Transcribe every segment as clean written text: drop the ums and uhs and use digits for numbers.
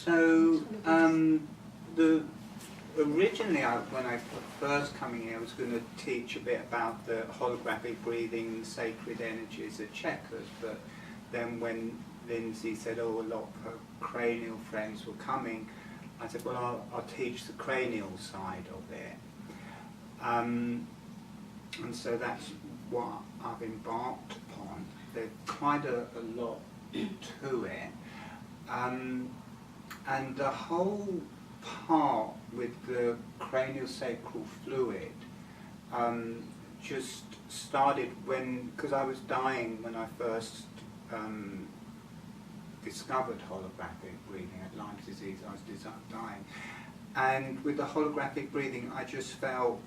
So, originally, when I was first coming here, I was going to teach a bit about the holographic breathing, sacred energies at Checkers, but then when Lindsay said, oh, a lot of her cranial friends were coming, I said, well, I'll teach the cranial side of it. And so that's what I've embarked upon. There's quite a lot to it. And the whole part with the cranial sacral fluid just started because I was dying when I first discovered holographic breathing. I had Lyme disease, I was dying. And with the holographic breathing, I just felt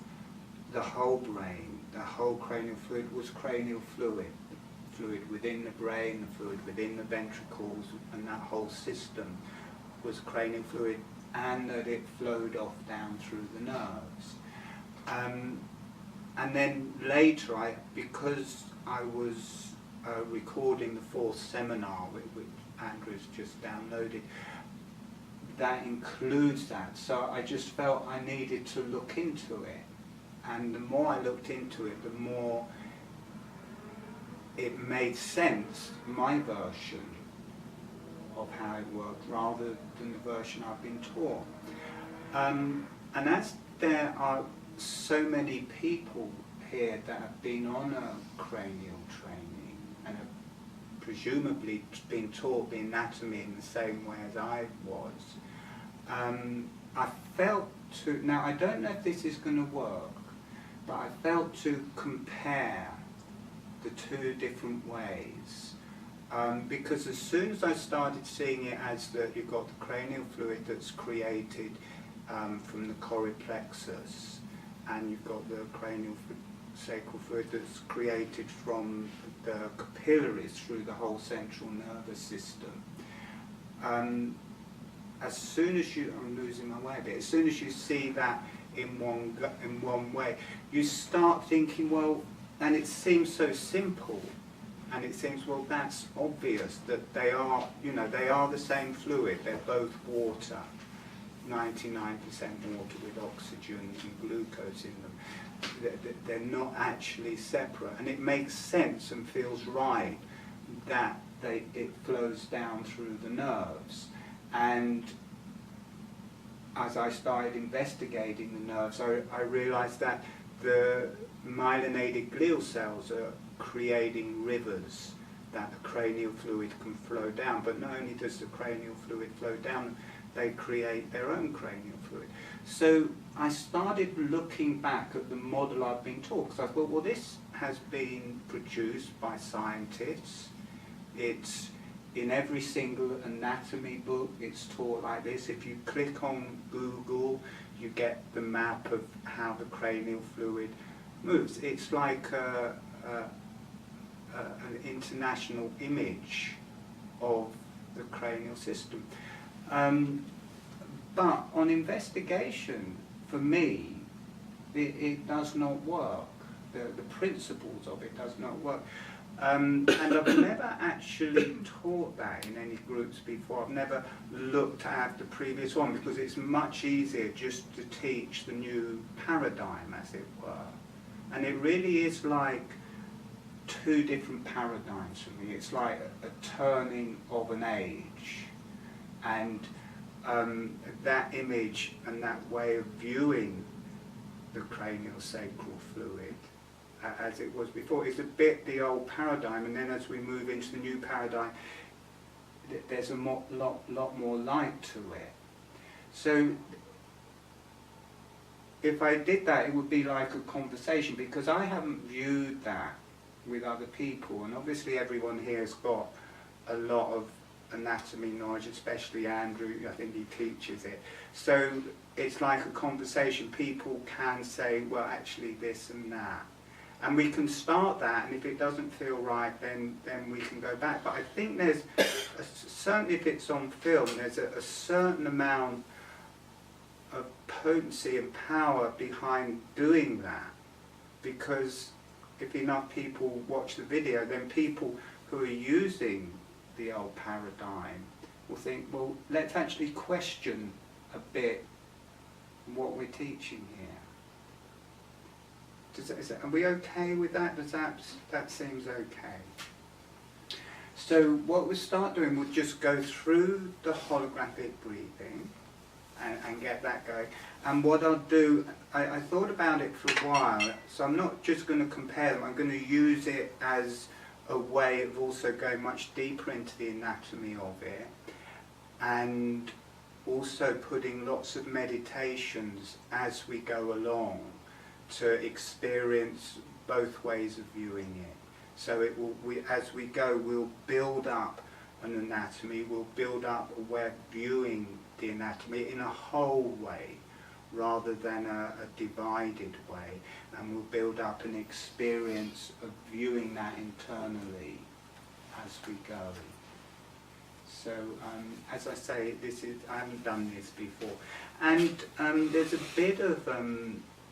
the whole brain, the whole cranial fluid was cranial fluid. Fluid within the brain, the fluid within the ventricles, and that whole system was cranial fluid, and that it flowed off down through the nerves. And then later, because I was recording the 4th seminar, which Andrew's just downloaded, that includes that. So I just felt I needed to look into it. And the more I looked into it, the more it made sense, my version of how it worked, rather than the version I've been taught. And as there are so many people here that have been on a cranial training and have presumably been taught the anatomy in the same way as I was, I felt now I don't know if this is going to work, but I felt to compare the two different ways, because as soon as I started seeing it as that you've got the cranial fluid that's created from the choreplexus, and you've got the cranial sacral fluid that's created from the capillaries through the whole central nervous system. As soon as I'm losing my way a bit, as soon as you see that in one way, you start thinking, well, and it seems so simple, and it seems, well, that's obvious that they are, they are the same fluid. They're both water, 99% water with oxygen and glucose in them. They're not actually separate, and it makes sense and feels right that it flows down through the nerves. And as I started investigating the nerves, I realized that the myelinated glial cells are creating rivers that the cranial fluid can flow down. But not only does the cranial fluid flow down, they create their own cranial fluid. So I started looking back at the model I've been taught, because I thought, well, this has been produced by scientists. It's in every single anatomy book, it's taught like this. If you click on Google, you get the map of how the cranial fluid moves. It's like an international image of the cranial system. But on investigation, for me, it does not work. The principles of it does not work. And I've never actually taught that in any groups before. I've never looked at the previous one, because it's much easier just to teach the new paradigm, as it were. And it really is like two different paradigms for me. It's like a turning of an age. And that image and that way of viewing the cranial sacral fluid as it was before is a bit the old paradigm, and then as we move into the new paradigm, there's a lot more light to it. So if I did that, it would be like a conversation, because I haven't viewed that with other people, and obviously everyone here has got a lot of anatomy knowledge, especially Andrew. I think he teaches it. So it's like a conversation. People can say, well, actually this and that. And we can start that, and if it doesn't feel right, then we can go back. But I think there's, certainly if it's on film, there's a certain amount of potency and power behind doing that. Because if enough people watch the video, then people who are using the old paradigm will think, well, let's actually question a bit what we're teaching here. Are we okay with that? That seems okay. So what we'll start doing, we'll just go through the holographic breathing and get that going. And what I'll do, I thought about it for a while, so I'm not just going to compare them, I'm going to use it as a way of also going much deeper into the anatomy of it, and also putting lots of meditations as we go along to experience both ways of viewing it. So it will, as we go, we'll build up an anatomy, we'll build up a way of viewing the anatomy in a whole way, rather than a divided way, and we'll build up an experience of viewing that internally as we go. So, as I say, I haven't done this before, and there's a bit of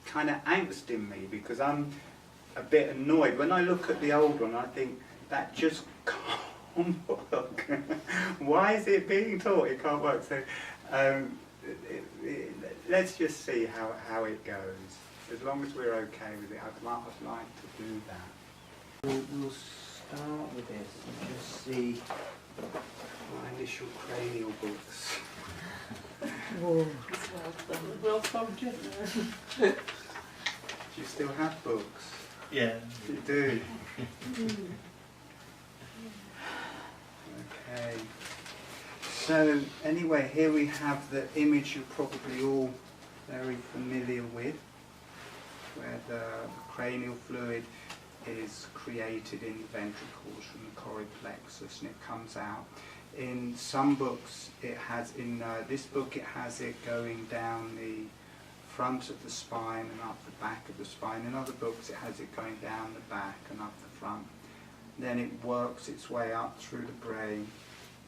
kind of angst in me, because I'm a bit annoyed. When I look at the old one, I think, that just can't work. Why is it being taught? It can't work. So let's just see how it goes. As long as we're okay with it, I'd like to do that. We'll start with this and just see my initial cranial books. Well subject. Do you still have books? Yeah. You do? Okay. So anyway, here we have the image you're probably all very familiar with, where the cranial fluid is created in the ventricles from the choroid plexus, and it comes out. In some books it has, in this book it has it going down the front of the spine and up the back of the spine. In other books it has it going down the back and up the front. Then it works its way up through the brain,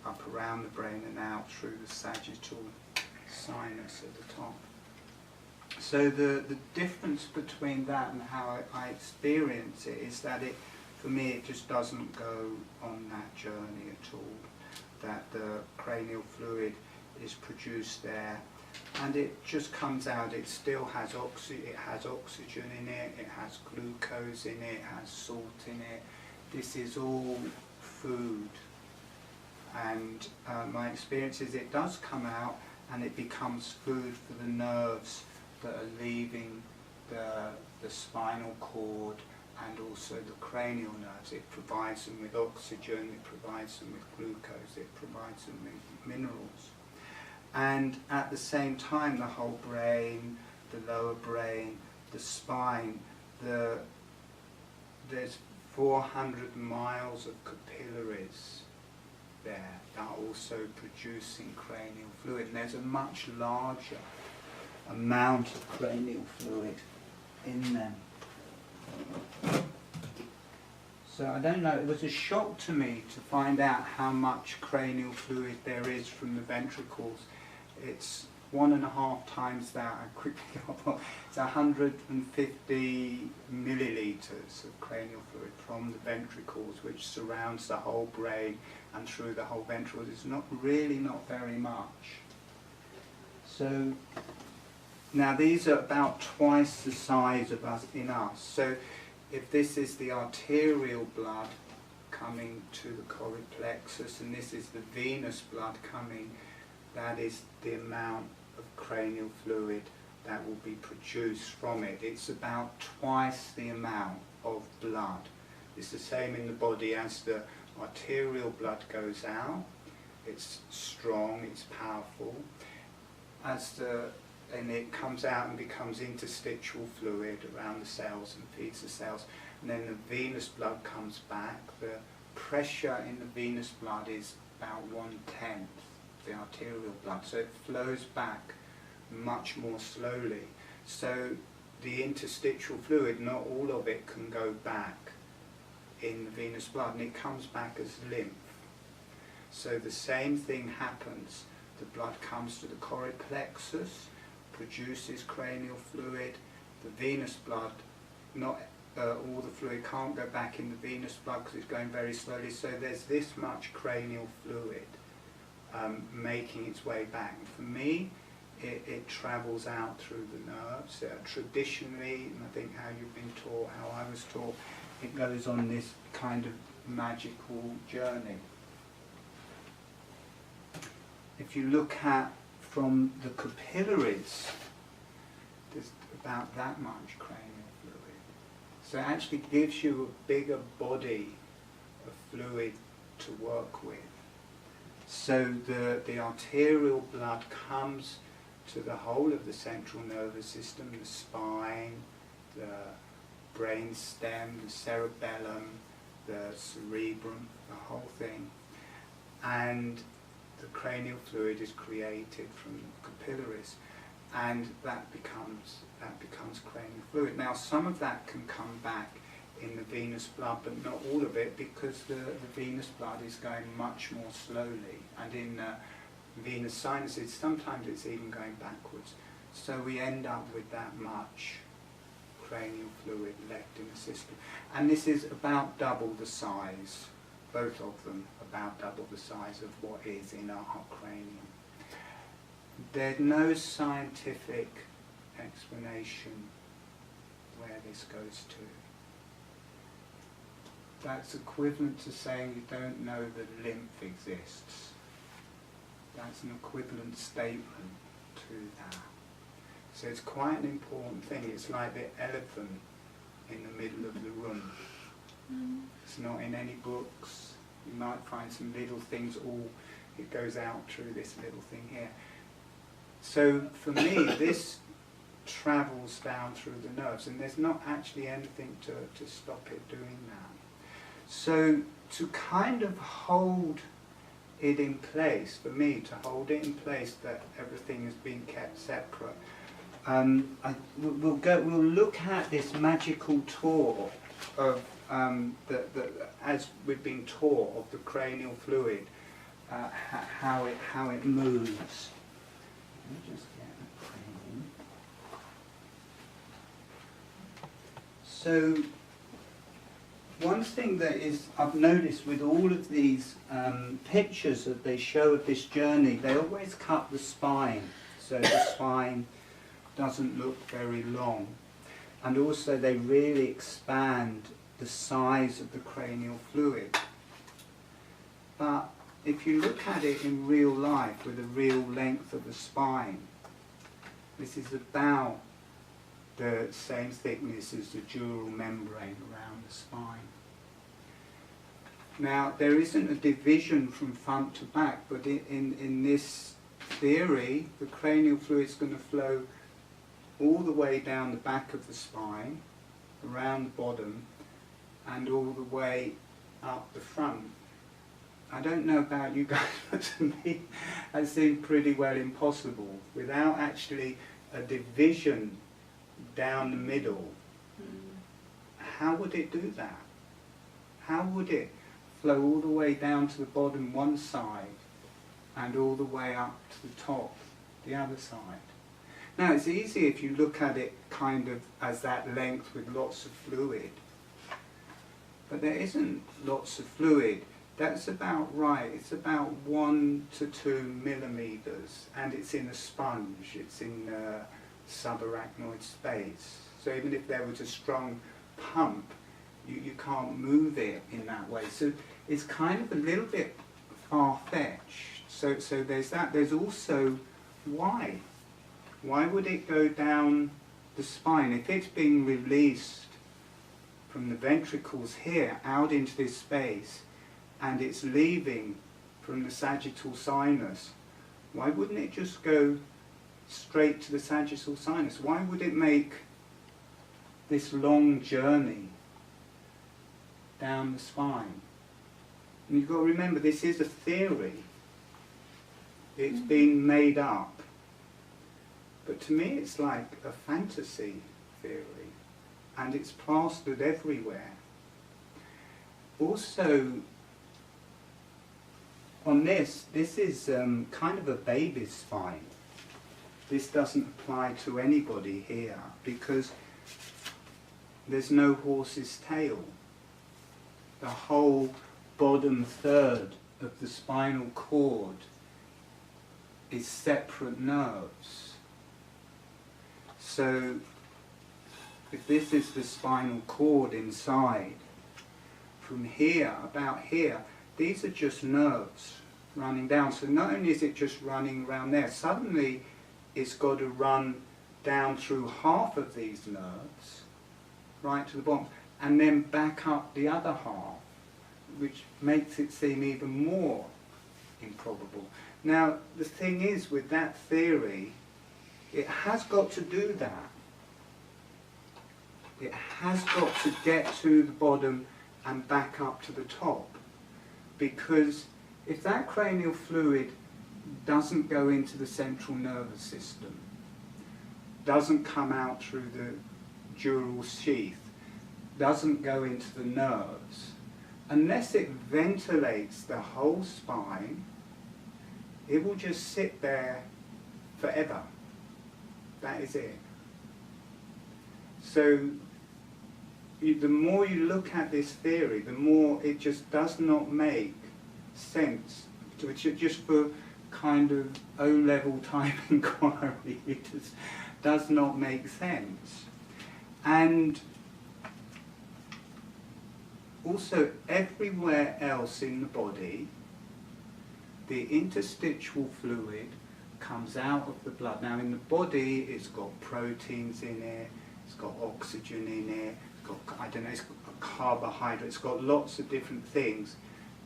up around the brain and out through the sagittal sinus at the top. So the difference between that and how I experience it is that for me it just doesn't go on that journey at all. That the cranial fluid is produced there and it just comes out. It still has it has oxygen in it, it has glucose in it, it has salt in it. This is all food. And my experience is it does come out and it becomes food for the nerves that are leaving the spinal cord and also the cranial nerves. It provides them with oxygen, it provides them with glucose, it provides them with minerals. And at the same time, the whole brain, the lower brain, the spine, there's 400 miles of capillaries there that are also producing cranial fluid, and there's a much larger amount of cranial fluid in them. So I don't know, it was a shock to me to find out how much cranial fluid there is from the ventricles. It's 1.5 times that. I quickly got up. It's 150 millilitres of cranial fluid from the ventricles, which surrounds the whole brain and through the whole ventricles. It's not very much. So now these are about twice the size of us in us. So if this is the arterial blood coming to the choroid plexus and this is the venous blood coming, that is the amount of cranial fluid that will be produced from it. It's about twice the amount of blood. It's the same in the body. As the arterial blood goes out, it's strong, it's powerful. And it comes out and becomes interstitial fluid around the cells and feeds the cells. And then the venous blood comes back. The pressure in the venous blood is about 1/10 the arterial blood, so it flows back much more slowly. So the interstitial fluid, not all of it can go back in the venous blood, and it comes back as lymph. So the same thing happens. The blood comes to the choroid plexus, produces cranial fluid. The venous blood, not all the fluid can't go back in the venous blood because it's going very slowly, so there's this much cranial fluid making its way back. And for me, it travels out through the nerves. Traditionally, and I think how you've been taught, how I was taught, it goes on this kind of magical journey. If you look at from the capillaries, there's about that much cranial fluid. So it actually gives you a bigger body of fluid to work with. So the arterial blood comes to the whole of the central nervous system, the spine, the brain stem, the cerebellum, the cerebrum, the whole thing. And the cranial fluid is created from the capillaries, and that becomes cranial fluid. Now, some of that can come back in the venous blood, but not all of it, because the venous blood is going much more slowly, and in venous sinuses sometimes it's even going backwards. So we end up with that much cranial fluid left in the system, and this is about double the size, both of them about double the size of what is in our cranium. There's no scientific explanation where this goes to. That's equivalent to saying you don't know that lymph exists. That's an equivalent statement to that. So it's quite an important thing. It's like the elephant in the middle of the room. It's not in any books. You might find some little things, it goes out through this little thing here. So for me, this travels down through the nerves, and there's not actually anything to stop it doing that. So to kind of hold it in place, for me, to hold it in place that everything has been kept separate, we'll look at this magical tour of as we've been taught, of the cranial fluid, how it moves. Let me just get a pen. So one thing that I've noticed with all of these pictures that they show of this journey, they always cut the spine, so the spine doesn't look very long, and also they really expand the size of the cranial fluid. But if you look at it in real life with a real length of the spine, this is about the same thickness as the dural membrane around the spine. Now, there isn't a division from front to back, but in this theory, the cranial fluid is going to flow all the way down the back of the spine, around the bottom, and all the way up the front. I don't know about you guys, but to me that seemed pretty well impossible without actually a division down the middle. How would it do that? How would it flow all the way down to the bottom one side and all the way up to the top the other side? Now, it's easy if you look at it kind of as that length with lots of fluid, but there isn't lots of fluid. That's about right. It's about 1 to 2 millimeters, and it's in a sponge. It's in subarachnoid space. So even if there was a strong pump, you can't move it in that way. So it's kind of a little bit far-fetched. So there's that. There's also why. Why would it go down the spine? If it's being released from the ventricles here out into this space, and it's leaving from the sagittal sinus, why wouldn't it just go straight to the sagittal sinus? Why would it make this long journey down the spine? And you've got to remember, this is a theory. It's been made up. But to me it's like a fantasy theory, and it's plastered everywhere. Also, on this is kind of a baby's spine. This doesn't apply to anybody here because there's no horse's tail. The whole bottom third of the spinal cord is separate nerves. So if this is the spinal cord inside, from here, about here, these are just nerves running down. So not only is it just running around there, suddenly it's got to run down through half of these nerves, right to the bottom, and then back up the other half, which makes it seem even more improbable. Now, the thing is, with that theory, it has got to do that. It has got to get to the bottom and back up to the top. Because if that cranial fluid doesn't go into the central nervous system, doesn't come out through the dural sheath, doesn't go into the nerves, unless it ventilates the whole spine, it will just sit there forever. That is it. So the more you look at this theory, the more it just does not make sense. Just for kind of O-level type inquiry, it just does not make sense. And also, everywhere else in the body, the interstitial fluid comes out of the blood. Now, in the body, it's got proteins in it, it's got oxygen in it, it's got, I don't know, it's got carbohydrates, it's got lots of different things,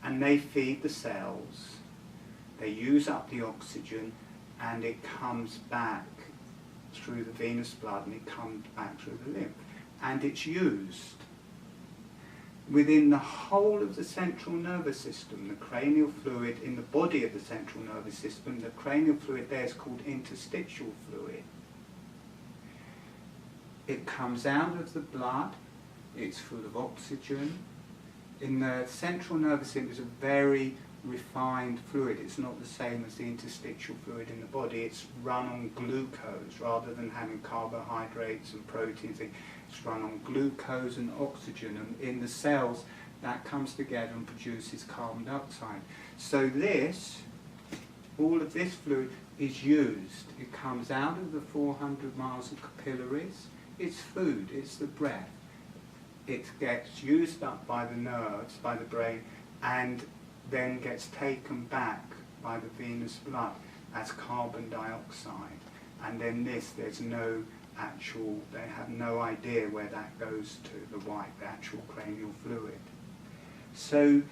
and they feed the cells. They use up the oxygen, and it comes back through the venous blood, and it comes back through the lymph, and it's used within the whole of the central nervous system. The cranial fluid in the body of the central nervous system, the cranial fluid there is called interstitial fluid. It comes out of the blood, it's full of oxygen. In the central nervous system, it's a very refined fluid. It's not the same as the interstitial fluid in the body. It's run on glucose rather than having carbohydrates and proteins. It's run on glucose and oxygen, and in the cells that comes together and produces carbon dioxide. So this, all of this fluid is used. It comes out of the 400 miles of capillaries. It's food, it's the breath. It gets used up by the nerves, by the brain, and then gets taken back by the venous blood as carbon dioxide. And then this, there's no actual, they have no idea where that goes to, the white, the actual cranial fluid. So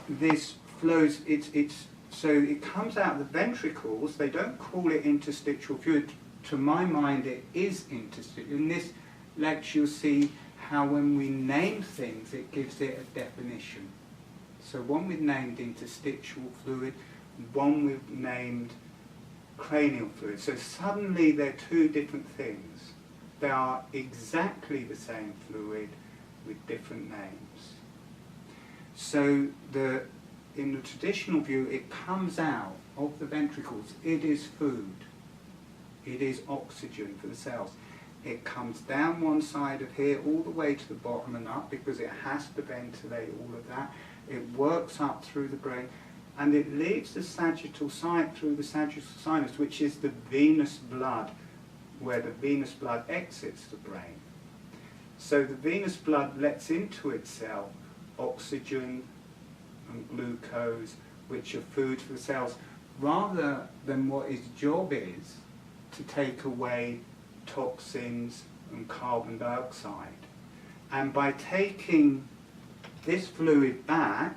this flows, so it comes out of the ventricles. They don't call it interstitial fluid. To my mind, it is interstitial. In this lecture, you'll see how when we name things, it gives it a definition. So one we've named interstitial fluid, one we've named cranial fluid. So suddenly they're two different things. They are exactly the same fluid with different names. So in the traditional view, it comes out of the ventricles. It is food. It is oxygen for the cells. It comes down one side of here all the way to the bottom and up because it has to ventilate all of that. It works up through the brain, and it leaves the sagittal side through the sagittal sinus, which is the venous blood, where the venous blood exits the brain. So the venous blood lets into itself oxygen and glucose, which are food for the cells, rather than what its job is, to take away toxins and carbon dioxide. And by taking this fluid back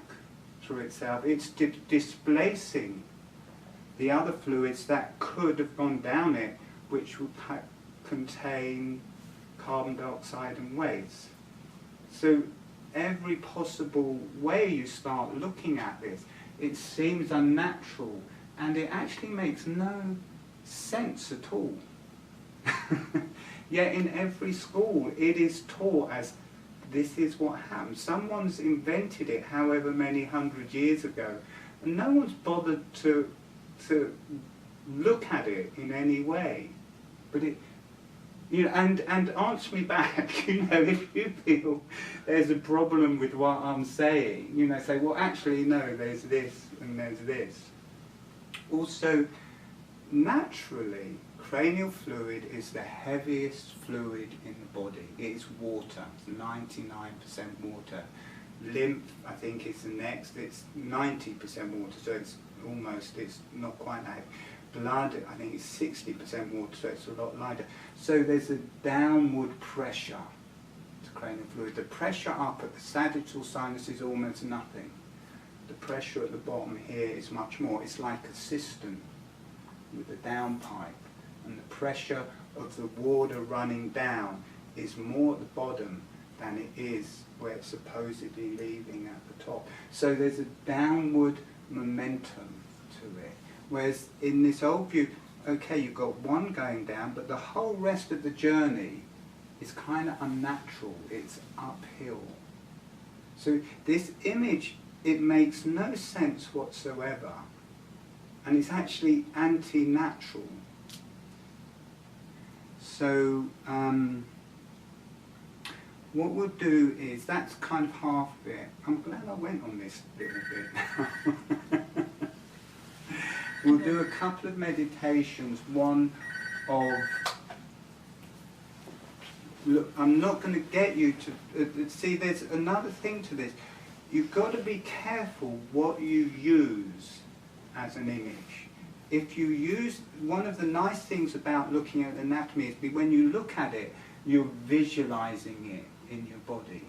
through itself, it's displacing the other fluids that could have gone down it, which would contain carbon dioxide and waste. So every possible way you start looking at this, it seems unnatural, and it actually makes no sense at all. Yet in every school it is taught as this is what happens. Someone's invented it however many 100 years ago, and no one's bothered to look at it in any way. But it, you know, and answer me back, you know, if you feel there's a problem with what I'm saying, you know, say, well, actually, no, there's this and there's this. also, naturally, cranial fluid is the heaviest fluid in the body. It is water, it's 99% water. Lymph, I think, is the next, it's 90% water, so it's almost, it's not quite that heavy. Blood, I think, is 60% water, so it's a lot lighter. So there's a downward pressure to cranial fluid. The pressure up at the sagittal sinus is almost nothing. The pressure at the bottom here is much more. It's like a cistern with a downpipe, and the pressure of the water running down is more at the bottom than it is where it's supposedly leaving at the top. So there's a downward momentum to it. Whereas in this old view, okay, you've got one going down, but the whole rest of the journey is kind of unnatural. It's uphill. So this image, it makes no sense whatsoever, and it's actually anti-natural. So what we'll do is, that's kind of half of it. I'm glad I went on this little bit. We'll do a couple of meditations, one of, look, I'm not going to get you to, see, there's another thing to this. You've got to be careful what you use as an image. If you use, one of the nice things about looking at anatomy is when you look at it, you're visualizing it in your body.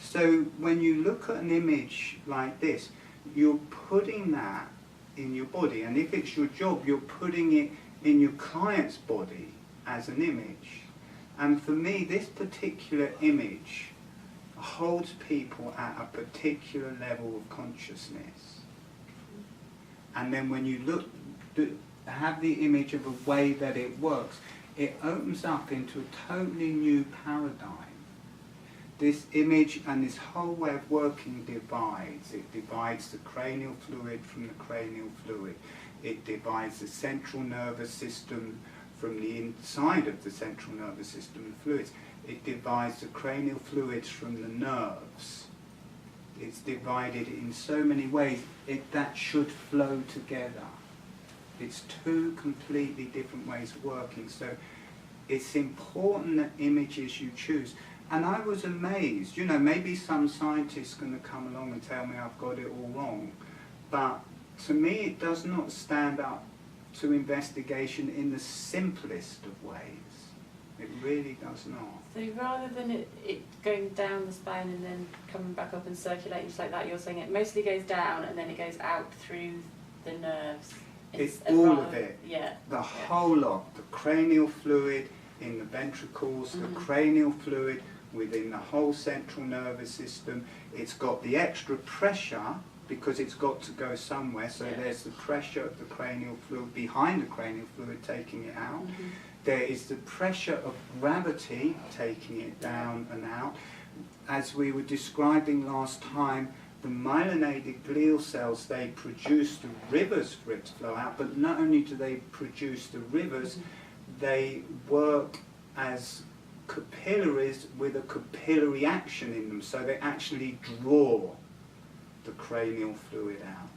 So when you look at an image like this, you're putting that in your body, and if it's your job, you're putting it in your client's body as an image. And for me, this particular image holds people at a particular level of consciousness. And then when you look, have the image of a way that it works, it opens up into a totally new paradigm. This image and this whole way of working divides. It divides the cranial fluid from the cranial fluid. It divides the central nervous system from the inside of the central nervous system and fluids. It divides the cranial fluids from the nerves. It's divided in so many ways that should flow together. It's two completely different ways of working. So it's important that images you choose. And I was amazed, you know, maybe some scientist's going to come along and tell me I've got it all wrong, but to me it does not stand up to investigation in the simplest of ways. It really does not. So rather than it going down the spine and then coming back up and circulating just like that, you're saying it mostly goes down and then it goes out through the nerves? It's all of it. Yeah. The whole lot. The cranial fluid in the ventricles, the cranial fluid within the whole central nervous system. It's got the extra pressure because it's got to go somewhere, so there's the pressure of the cranial fluid behind the cranial fluid taking it out. There is the pressure of gravity taking it down and out. As we were describing last time, the myelinated glial cells, they produce the rivers for it to flow out, but not only do they produce the rivers, they work as capillaries with a capillary action in them, so they actually draw the cranial fluid out.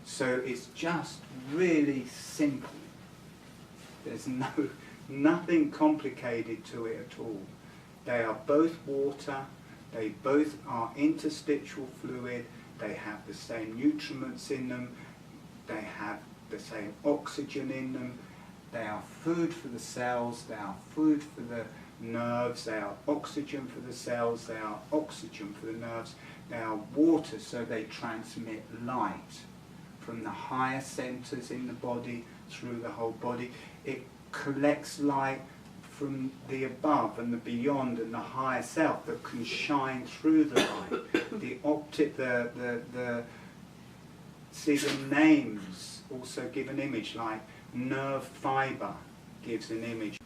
So it's just really simple. There's nothing complicated to it at all. They are both water, they both are interstitial fluid, they have the same nutriments in them, they have the same oxygen in them, they are food for the cells, they are food for the nerves, they are oxygen for the cells, they are oxygen for the nerves, they are water, so they transmit light from the higher centers in the body through the whole body. It collects light from the above and the beyond and the higher self that can shine through the light. The optic, see, the names also give an image, like nerve fiber gives an image.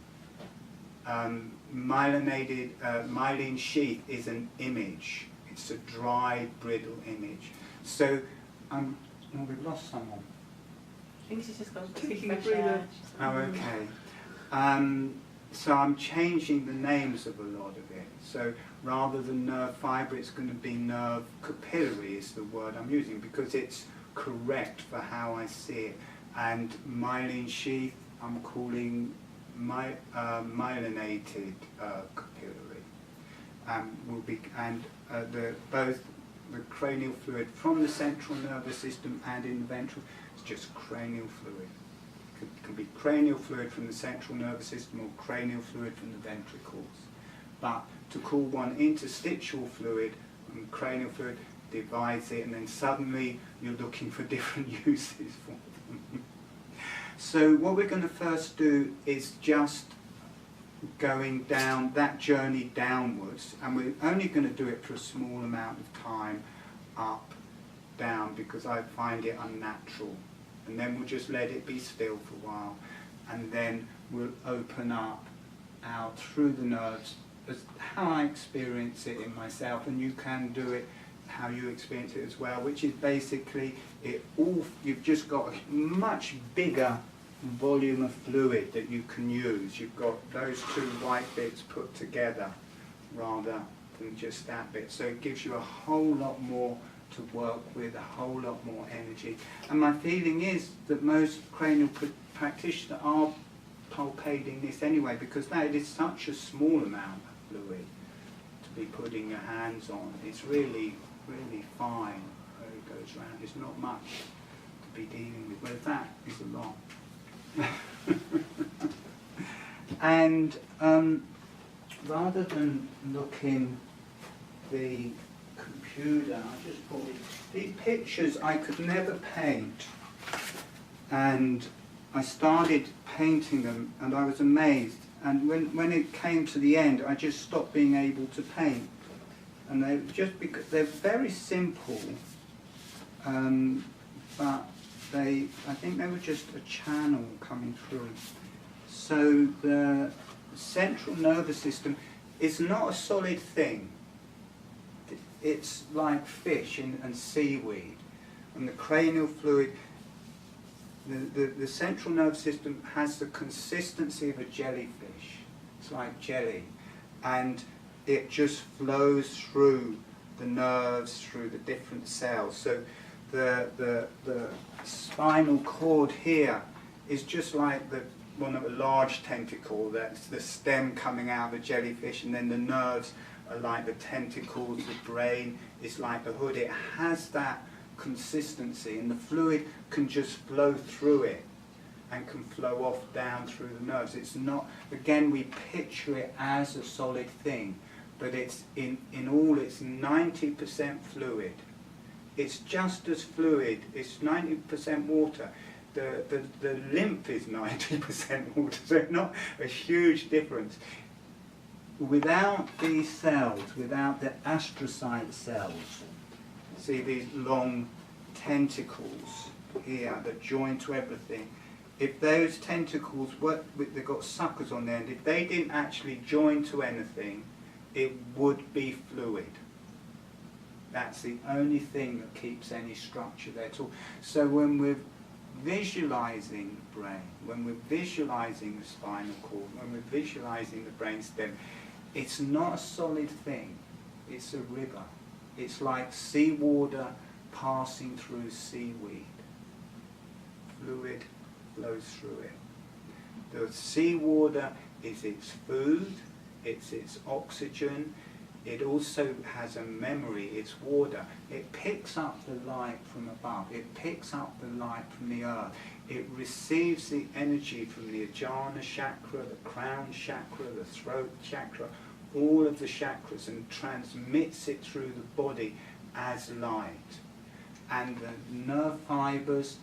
Myelin sheath is an image. It's a dry, brittle image. So, we've lost someone. I think she's just got Taking a a breather. Oh, okay. So I'm changing the names of a lot of it. So rather than nerve fibre, it's going to be nerve capillary is the word I'm using, because it's correct for how I see it. And myelin sheath, I'm calling myelinated capillary. Both the cranial fluid from the central nervous system and in the ventral, it's just cranial fluid. It can be cranial fluid from the central nervous system or cranial fluid from the ventricles. But to call one interstitial fluid and cranial fluid divides it, and then suddenly you're looking for different uses for them. So what we're going to first do is just going down that journey downwards, and we're only going to do it for a small amount of time, up, down, because I find it unnatural. And then we'll just let it be still for a while, and then we'll open up out through the nerves as how I experience it in myself, and you can do it how you experience it as well, which is basically you've just got a much bigger volume of fluid that you can use. You've got those two white bits put together rather than just that bit, so it gives you a whole lot more to work with, a whole lot more energy. And my feeling is that most cranial practitioners are palpating this anyway, because that is such a small amount of fluid to be putting your hands on. It's really, really fine where it goes around. There's not much to be dealing with, whereas that is a lot. And rather than looking the computer, I just thought these pictures I could never paint, and I started painting them and I was amazed, and when it came to the end I just stopped being able to paint. And they're very simple, but I think they were just a channel coming through. So the central nervous system is not a solid thing. It's like fish and seaweed. And the cranial fluid, the central nervous system has the consistency of a jellyfish. It's like jelly. And it just flows through the nerves, through the different cells. So the spinal cord here is just like one of a large tentacle. That's the stem coming out of the jellyfish, and then the nerves are like the tentacles. The brain is like the hood. It has that consistency, and the fluid can just flow through it and can flow off down through the nerves. It's not, again, we picture it as a solid thing, but it's in all it's 90% fluid. It's just as fluid. It's 90% water. The lymph is 90% water, so not a huge difference. Without these cells, without the astrocyte cells, see these long tentacles here that join to everything. If those tentacles they've got suckers on the end, if they didn't actually join to anything, it would be fluid. That's the only thing that keeps any structure there at all. So when we're visualizing the brain, when we're visualizing the spinal cord, when we're visualizing the brainstem, it's not a solid thing. It's a river. It's like seawater passing through seaweed. Fluid flows through it. The seawater is its food, it's its oxygen. It also has a memory, it's water. It picks up the light from above. It picks up the light from the earth. It receives the energy from the Ajna chakra, the crown chakra, the throat chakra, all of the chakras, and transmits it through the body as light. And the nerve fibers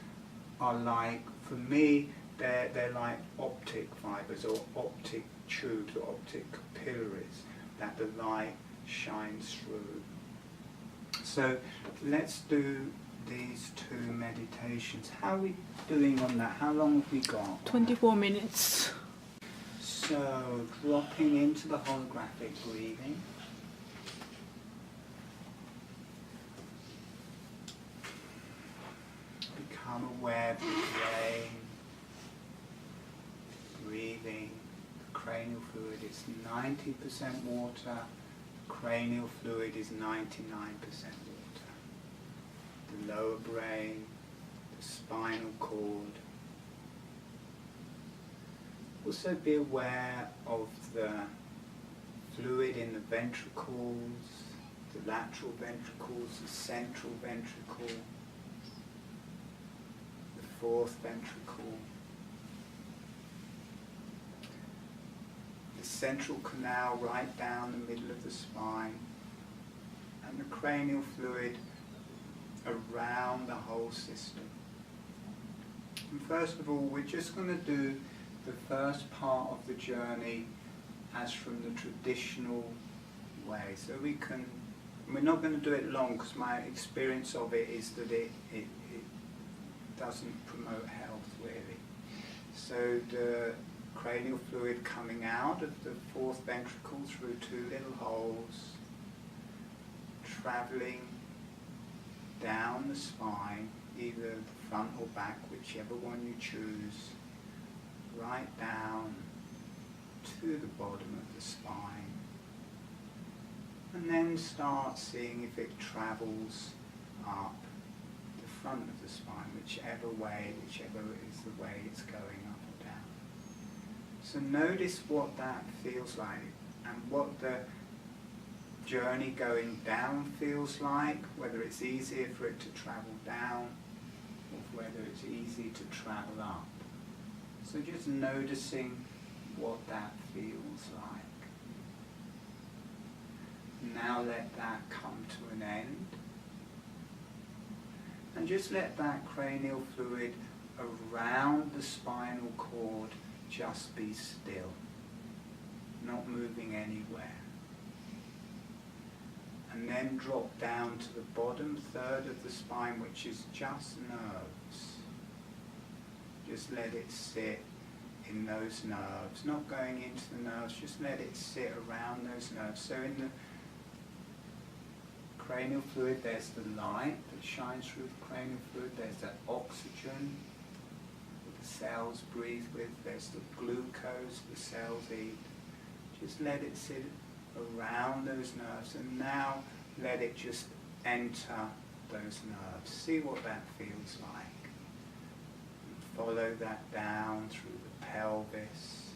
are like, for me, they're like optic fibers or optic tubes or optic capillaries that the light shines through. So let's do these two meditations. How are we doing on that? How long have we got? 24 minutes. So dropping into the holographic breathing. Become aware of the brain. Breathing. The cranial fluid is 90% water. Cranial fluid is 99% water. The lower brain the spinal cord. Also be aware of the fluid in the ventricles, the lateral ventricles, the central ventricle, the fourth ventricle, the central canal right down the middle of the spine, and the cranial fluid around the whole system. And first of all, we're just going to do the first part of the journey as from the traditional way. So we're not going to do it long, because my experience of it is that it doesn't promote health really. So the cranial fluid coming out of the fourth ventricle through two little holes, travelling down the spine, either the front or back, whichever one you choose, right down to the bottom of the spine, and then start seeing if it travels up the front of the spine, whichever is the way it's going up or down. So notice what that feels like, and what the journey going down feels like, whether it's easier for it to travel down or whether it's easy to travel up. So just noticing what that feels like. Now let that come to an end. And just let that cranial fluid around the spinal cord just be still, not moving anywhere. And then drop down to the bottom third of the spine, which is just nerves. Just let it sit in those nerves, not going into the nerves, just let it sit around those nerves. So in the cranial fluid, there's the light that shines through the cranial fluid, there's that oxygen that the cells breathe with, there's the glucose the cells eat. Just let it sit around those nerves, and now let it just enter those nerves. See what that feels like. And follow that down through the pelvis,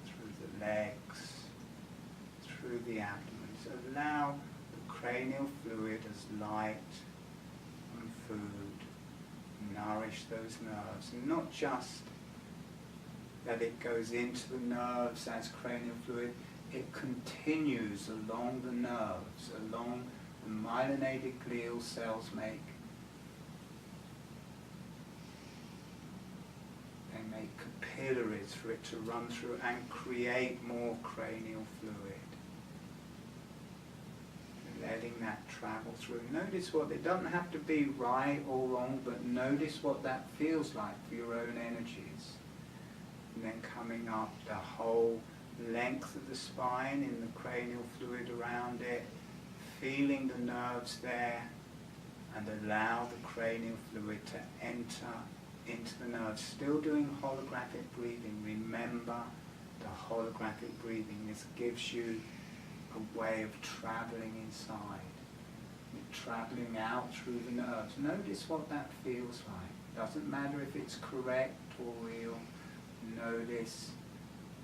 through the legs, through the abdomen. So allow the cranial fluid as light and food nourish those nerves, and not just that it goes into the nerves as cranial fluid, it continues along the nerves, along the myelinated glial cells make. They make capillaries for it to run through and create more cranial fluid. Letting that travel through. Notice what, it doesn't have to be right or wrong, but notice what that feels like for your own energies. And then coming up the whole length of the spine in the cranial fluid around it, feeling the nerves there, and allow the cranial fluid to enter into the nerves. Still doing holographic breathing. Remember the holographic breathing. This gives you a way of traveling inside, traveling out through the nerves. Notice what that feels like. Doesn't matter if it's correct or real. Notice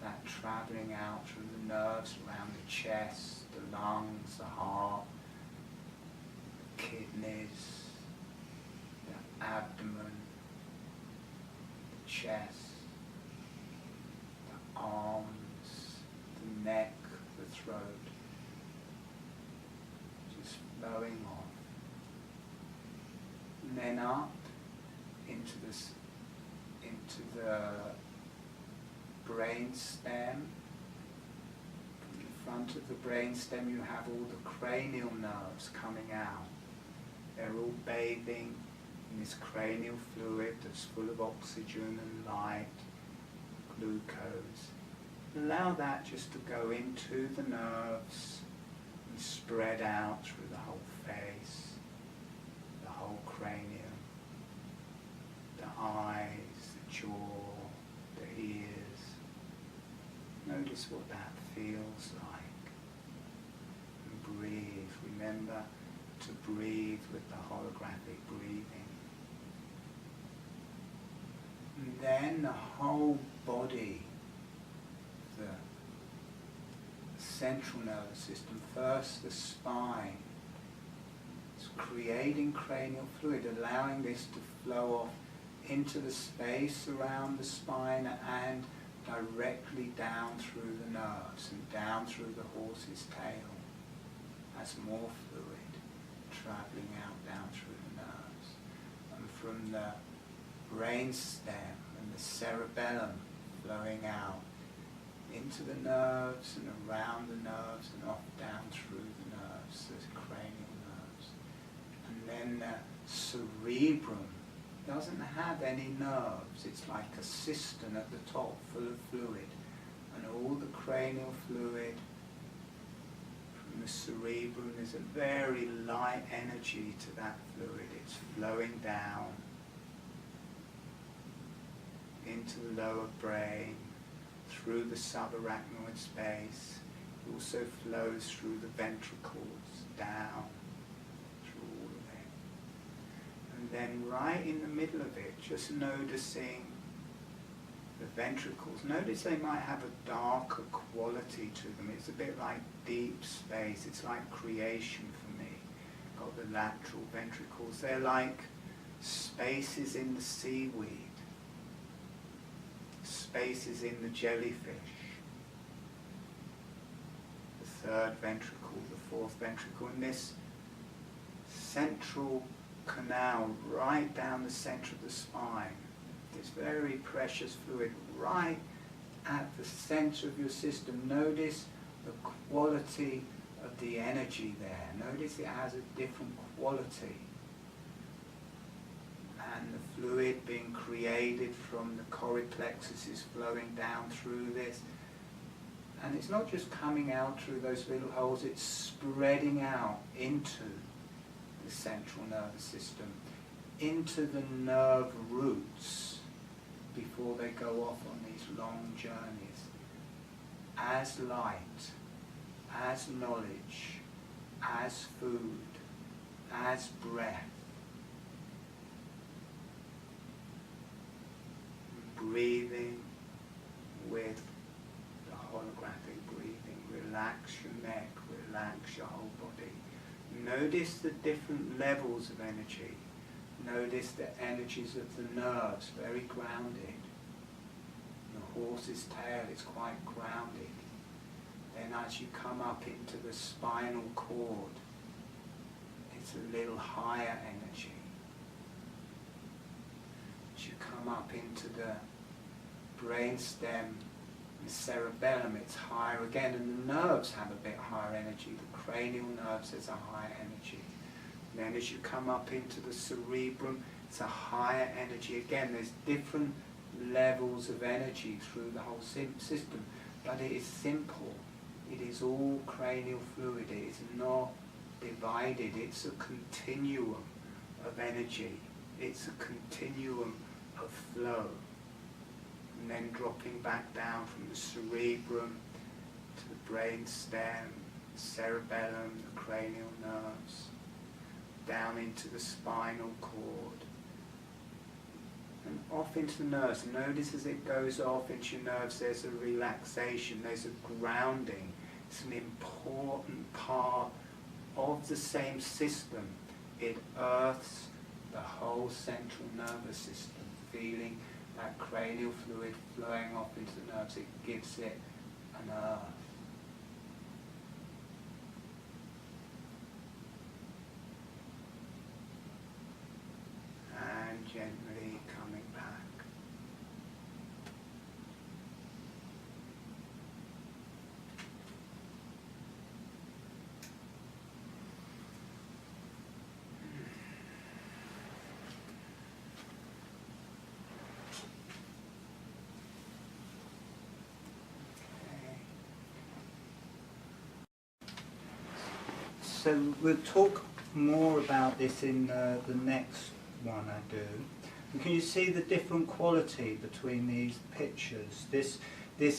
that traveling out through the nerves around the chest, the lungs, the heart, the kidneys, the abdomen, the chest, the arms, the neck, the throat. Just flowing off. And then up into the brain stem. From the front of the brain stem you have all the cranial nerves coming out. They're all bathing in this cranial fluid that's full of oxygen and light, glucose. Allow that just to go into the nerves and spread out through the whole face, the whole cranium, the eyes, the jaw, the ears. Notice what that feels like. And breathe. Remember to breathe with the holographic breathing. And then the whole body, the central nervous system, first the spine. It's creating cranial fluid, allowing this to flow off into the space around the spine and directly down through the nerves and down through the horse's tail as more fluid travelling out down through the nerves. And from the brainstem and the cerebellum flowing out into the nerves and around the nerves and off down through the nerves, the cranial nerves. And then the cerebrum doesn't have any nerves. It's like a cistern at the top full of fluid, and all the cranial fluid from the cerebrum, there's a very light energy to that fluid. It's flowing down into the lower brain, through the subarachnoid space. It also flows through the ventricles, down through all of it. And then right in the middle of it, just noticing the ventricles. Notice they might have a darker quality to them. It's a bit like deep space. It's like creation for me. Got the lateral ventricles. They're like spaces in the seaweed, spaces in the jellyfish. The third ventricle, the fourth ventricle, and this central canal right down the center of the spine. This very precious fluid right at the center of your system. Notice the quality of the energy there. Notice it has a different quality. And the fluid being created from the coryplexus is flowing down through this. And it's not just coming out through those little holes, it's spreading out into the central nervous system, into the nerve roots before they go off on these long journeys. As light, as knowledge, as food, as breath. Breathing with the holographic breathing. Relax your neck, relax your whole body. Notice the different levels of energy. Notice the energies of the nerves, very grounded. The horse's tail is quite grounded. Then as you come up into the spinal cord, it's a little higher energy. As you come up into the brainstem and cerebellum, it's higher again, and the nerves have a bit higher energy. The cranial nerves, there's a higher energy. And then as you come up into the cerebrum, it's a higher energy again. There's different levels of energy through the whole system, but it is simple. It is all cranial fluid. It is not divided. It's a continuum of energy. It's a continuum of flow. And then dropping back down from the cerebrum to the brain stem, the cerebellum, the cranial nerves, down into the spinal cord, and off into the nerves. And notice as it goes off into your nerves, there's a relaxation, there's a grounding. It's an important part of the same system. It earths the whole central nervous system, feeling that cranial fluid flowing off into the nerves. It gives it an earth. And gently coming back. So we'll talk more about this in the next one I do. And can you see the different quality between these pictures? This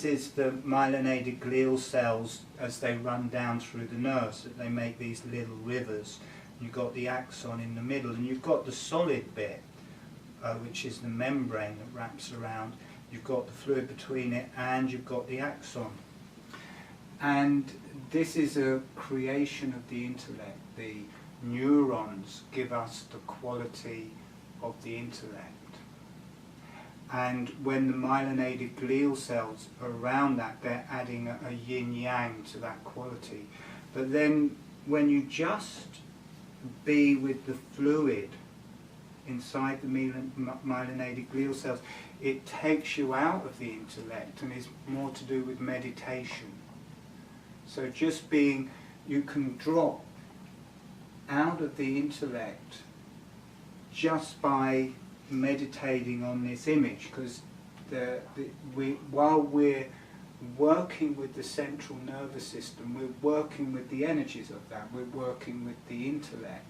is the myelinated glial cells as they run down through the nerves, that they make these little rivers. You've got the axon in the middle, and you've got the solid bit which is the membrane that wraps around. You've got the fluid between it, and you've got the axon. And this is a creation of the intellect. The neurons give us the quality of the intellect. And when the myelinated glial cells are around that, they're adding a yin-yang to that quality. But then when you just be with the fluid inside the myelinated glial cells, it takes you out of the intellect and is more to do with meditation. So just being, you can drop out of the intellect just by meditating on this image, because while we're working with the central nervous system, we're working with the energies of that, we're working with the intellect,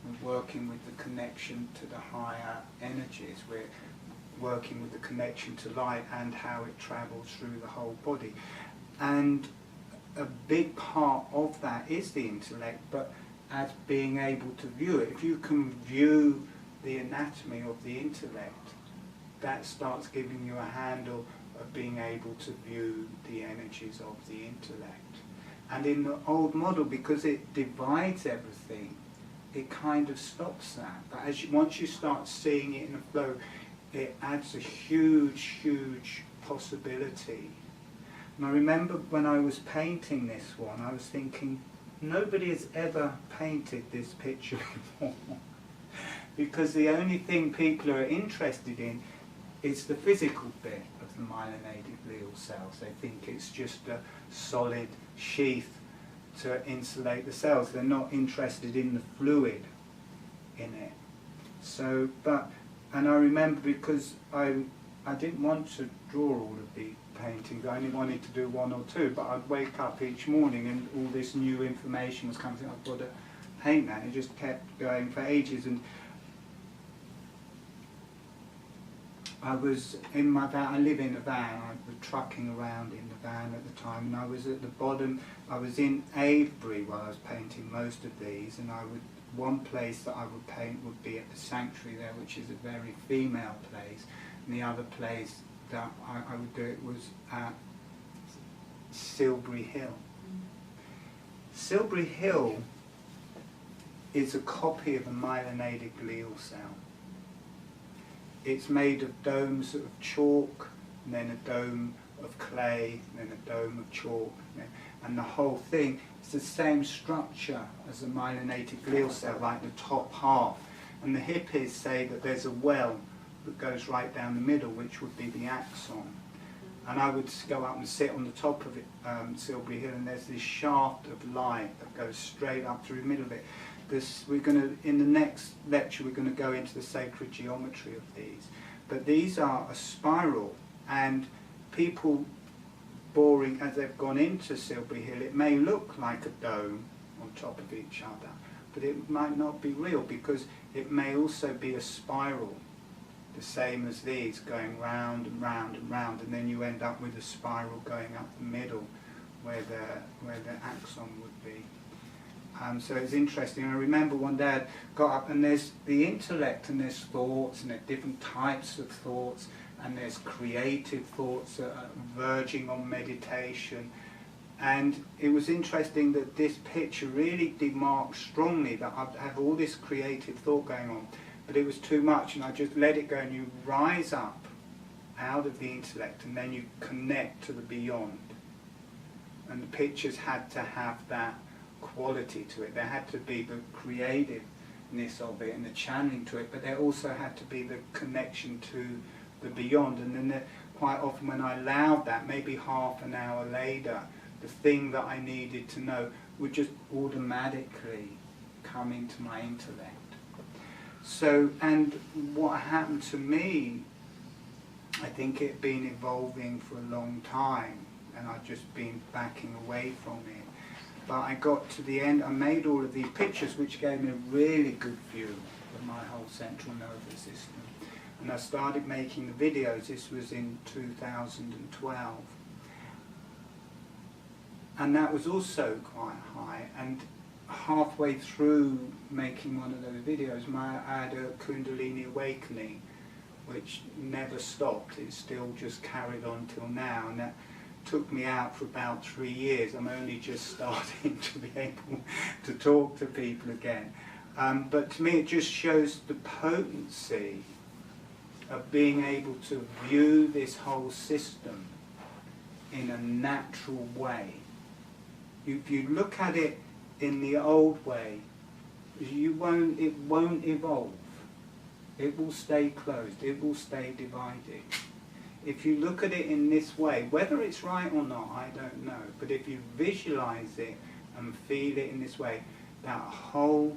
we're working with the connection to the higher energies, we're working with the connection to light and how it travels through the whole body. And a big part of that is the intellect, but as being able to view it. If you can view the anatomy of the intellect, that starts giving you a handle of being able to view the energies of the intellect. And in the old model, because it divides everything, it kind of stops that. But once you start seeing it in a flow, it adds a huge, huge possibility. And I remember when I was painting this one, I was thinking, nobody has ever painted this picture before. Because the only thing people are interested in is the physical bit of the myelinated glial cells. They think it's just a solid sheath to insulate the cells. They're not interested in the fluid in it. So, and I remember, because I didn't want to draw all of the paintings, I only wanted to do one or two, but I'd wake up each morning and all this new information was coming, I've got to paint that. It just kept going for ages. And I was in my van, I live in a van, I was trucking around in the van at the time, and I was at the bottom, I was in Avebury while I was painting most of these, and one place that I would paint would be at the sanctuary there, which is a very female place, and the other place that I would do it was at Silbury Hill. Silbury Hill is a copy of a myelinated glial cell. It's made of domes of chalk, and then a dome of clay, and then a dome of chalk, and the whole thing is the same structure as a myelinated glial cell, like the top half. And the hippies say that there's a well that goes right down the middle, which would be the axon. And I would go up and sit on the top of it, Silbury Hill, and there's this shaft of light that goes straight up through the middle of it. In the next lecture, we're going to go into the sacred geometry of these. But these are a spiral, and people boring as they've gone into Silbury Hill, it may look like a dome on top of each other, but it might not be real, because it may also be a spiral, the same as these, going round and round and round, and then you end up with a spiral going up the middle where the axon would be. So it's interesting. I remember one day I got up, and there's the intellect, and there's thoughts, and there's different types of thoughts, and there's creative thoughts that are verging on meditation. And it was interesting that this picture really demarked strongly that I have all this creative thought going on, but it was too much, and I just let it go, and you rise up out of the intellect, and then you connect to the beyond. And the pictures had to have that quality to it. There had to be the creativeness of it and the channeling to it, but there also had to be the connection to the beyond. And then quite often when I allowed that, maybe half an hour later, the thing that I needed to know would just automatically come into my intellect. So, and what happened to me, I think it had been evolving for a long time, and I'd just been backing away from it. But I got to the end, I made all of these pictures, which gave me a really good view of my whole central nervous system. And I started making the videos. This was in 2012. And that was also quite high. And halfway through making one of those videos, I had a Kundalini awakening. which never stopped. It still just carried on till now, and that took me out for about 3 years. I'm only just starting to be able to talk to people again. But to me it just shows the potency of being able to view this whole system in a natural way. If you look at it in the old way, it won't evolve. It will stay closed, it will stay divided. If you look at it in this way, whether it's right or not, I don't know, but if you visualize it and feel it in this way, that whole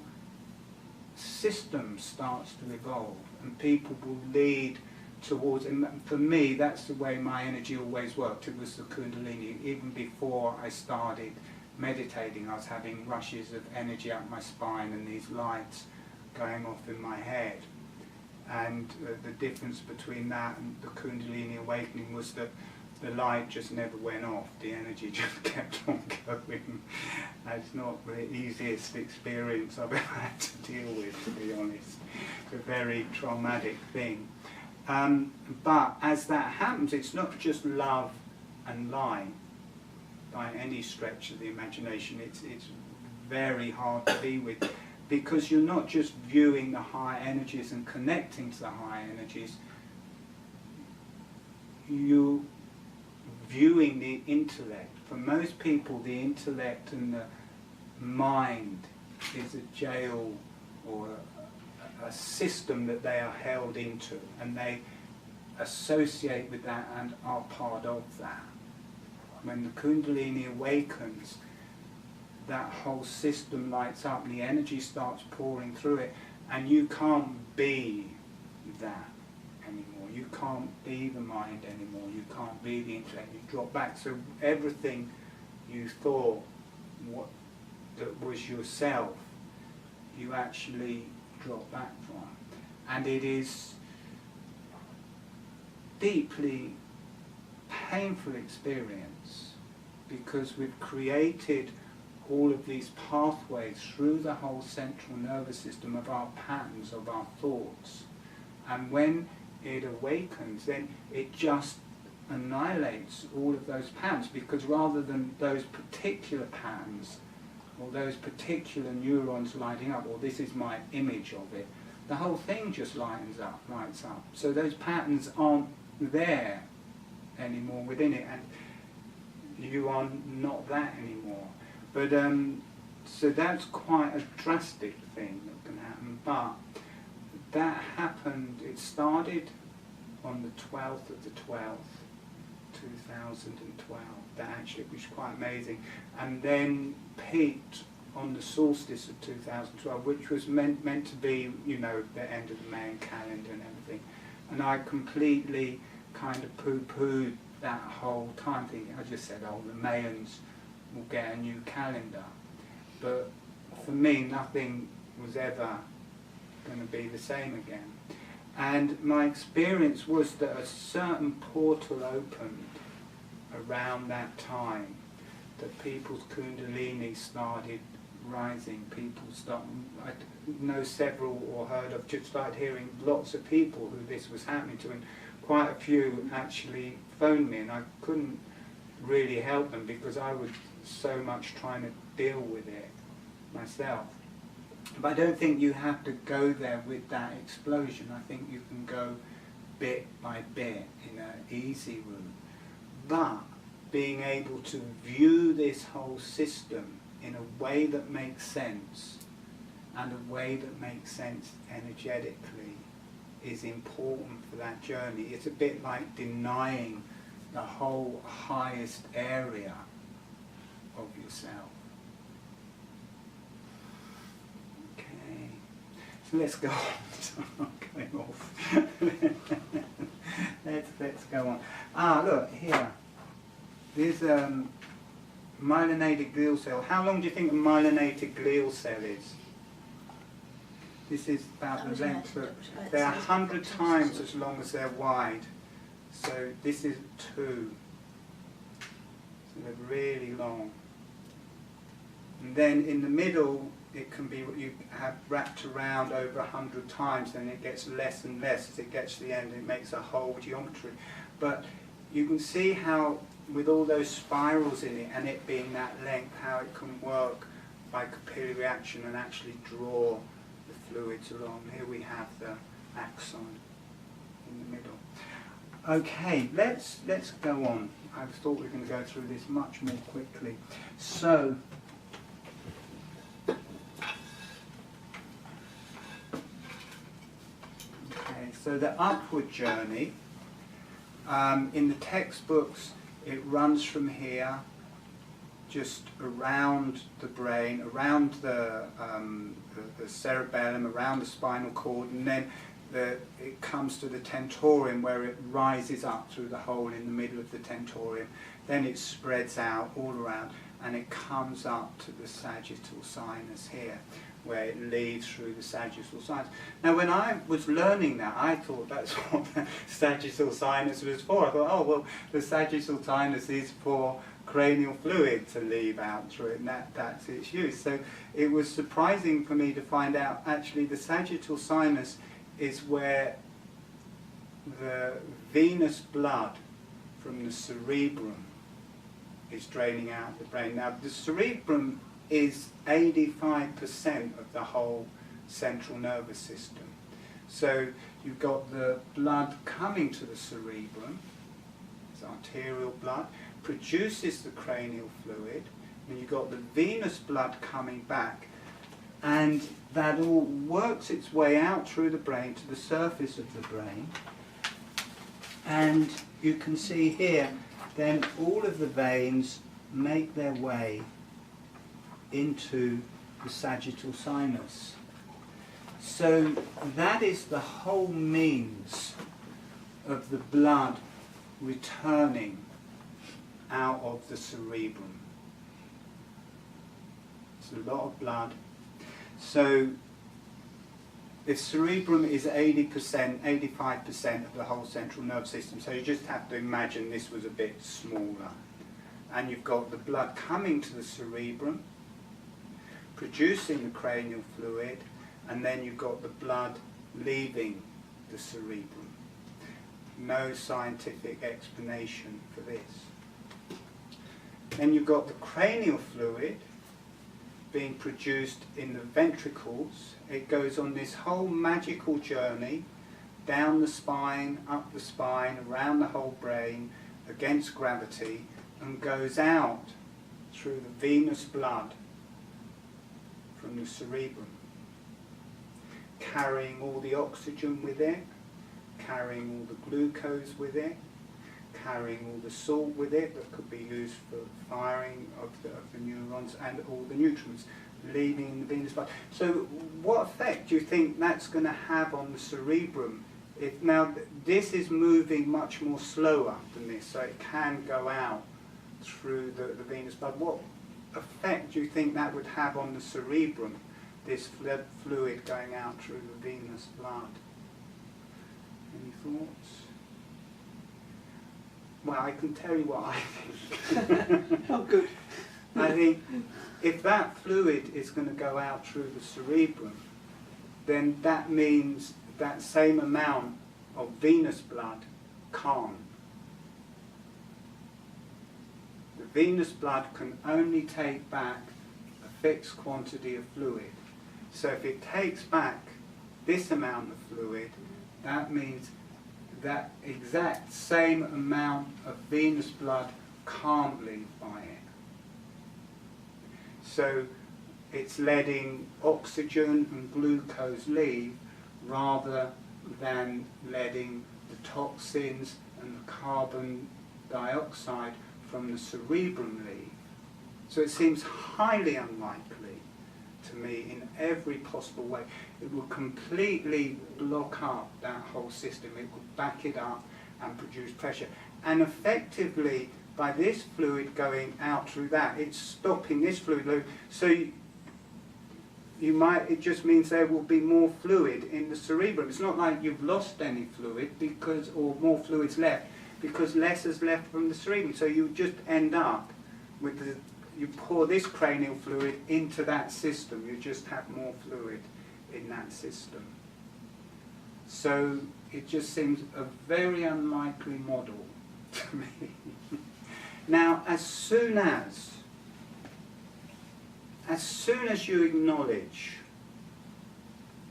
system starts to evolve, and people will lead towards, and for me that's the way my energy always worked. It was the Kundalini. Even before I started meditating, I was having rushes of energy up my spine and these lights going off in my head. And the difference between that and the Kundalini awakening was that the light just never went off, the energy just kept on going. It's not the easiest experience I've ever had to deal with, to be honest. It's a very traumatic thing. But as that happens, it's not just love and light by any stretch of the imagination. It's very hard to be with, because you're not just viewing the high energies and connecting to the high energies, you're viewing the intellect. For most people, the intellect and the mind is a jail or a system that they are held into, and they associate with that and are part of that. When the Kundalini awakens, that whole system lights up and the energy starts pouring through it, and you can't be that anymore. You can't be the mind anymore. You can't be the intellect. You drop back. So everything you thought that was yourself, you actually drop back from. And it is deeply painful experience, because we've created all of these pathways through the whole central nervous system of our patterns, of our thoughts. And when it awakens, then it just annihilates all of those patterns, because rather than those particular patterns or those particular neurons lighting up, or this is my image of it, the whole thing just lights up. So those patterns aren't there anymore within it, and you are not that anymore. But so that's quite a drastic thing that can happen. But that happened, it started on the 12th of the 12th, 2012, that actually, which is quite amazing, and then peaked on the solstice of 2012, which was meant to be, you know, the end of the Mayan calendar and everything. And I completely kind of poo-pooed that whole time, thinking, I just said, oh, the Mayans will get a new calendar. But for me, nothing was ever going to be the same again. And my experience was that a certain portal opened around that time, that people's Kundalini started rising. I know several or heard of, just started hearing lots of people who this was happening to, and quite a few actually phoned me, and I couldn't really help them because I was so much trying to deal with it myself. But I don't think you have to go there with that explosion. I think you can go bit by bit in an easy route. But being able to view this whole system in a way that makes sense, and a way that makes sense energetically, is important for that journey. It's a bit like denying the whole highest area of yourself. Okay, so let's go on. I'm going off. let's go on. Ah, look here. There's myelinated glial cell. How long do you think a myelinated glial cell is? This is about the length of, they're 100 times as long as they're wide. So this is 2. So they're really long. And then in the middle it can be what you have wrapped around over 100 times, then it gets less and less as it gets to the end, it makes a whole geometry. But you can see how, with all those spirals in it, and it being that length, how it can work by capillary reaction and actually draw the fluids along. Here we have the axon in the middle. Okay, let's go on. I thought we were going to go through this much more quickly. So, so the upward journey, in the textbooks, it runs from here, just around the brain, around the cerebellum, around the spinal cord, and then it comes to the tentorium, where it rises up through the hole in the middle of the tentorium. Then it spreads out all around, and it comes up to the sagittal sinus here, where it leads through the sagittal sinus. Now, when I was learning that, I thought that's what the sagittal sinus was for. I thought, oh, well, the sagittal sinus is for cranial fluid to leave out through it, and that's its use. So it was surprising for me to find out, actually, the sagittal sinus is where the venous blood from the cerebrum is draining out the brain. Now, the cerebrum is 85% of the whole central nervous system. So you've got the blood coming to the cerebrum, it's arterial blood, produces the cranial fluid, and you've got the venous blood coming back, and that all works its way out through the brain to the surface of the brain. And you can see here, then all of the veins make their way into the sagittal sinus. So that is the whole means of the blood returning out of the cerebrum. It's a lot of blood. So the cerebrum is 80%, 85% of the whole central nervous system. So you just have to imagine this was a bit smaller. And you've got the blood coming to the cerebrum, producing the cranial fluid, and then you've got the blood leaving the cerebrum. No scientific explanation for this. Then you've got the cranial fluid being produced in the ventricles. It goes on this whole magical journey down the spine, up the spine, around the whole brain, against gravity, and goes out through the venous blood from the cerebrum, carrying all the oxygen with it, carrying all the glucose with it, carrying all the salt with it that could be used for firing of the neurons, and all the nutrients leaving in the venous blood. So what effect do you think that's going to have on the cerebrum? If now this is moving much more slower than this, so it can go out through the venous blood. What effect do you think that would have on the cerebrum, this fluid going out through the venous blood? Any thoughts? Well, I can tell you what I think. Oh, good. I think if that fluid is going to go out through the cerebrum, then that means that same amount of venous blood can't. The venous blood can only take back a fixed quantity of fluid. So if it takes back this amount of fluid, that means that exact same amount of venous blood can't leave by it. So it's letting oxygen and glucose leave rather than letting the toxins and the carbon dioxide from the cerebrum leave. So it seems highly unlikely to me in every possible way. It will completely block up that whole system. It will back it up and produce pressure. And effectively, by this fluid going out through that, it's stopping this fluid load. So it just means there will be more fluid in the cerebrum. It's not like you've lost any fluid or more fluid's left, because less is left from the cerebrum. So you just end up with you pour this cranial fluid into that system, you just have more fluid in that system. So it just seems a very unlikely model to me. Now, as soon as you acknowledge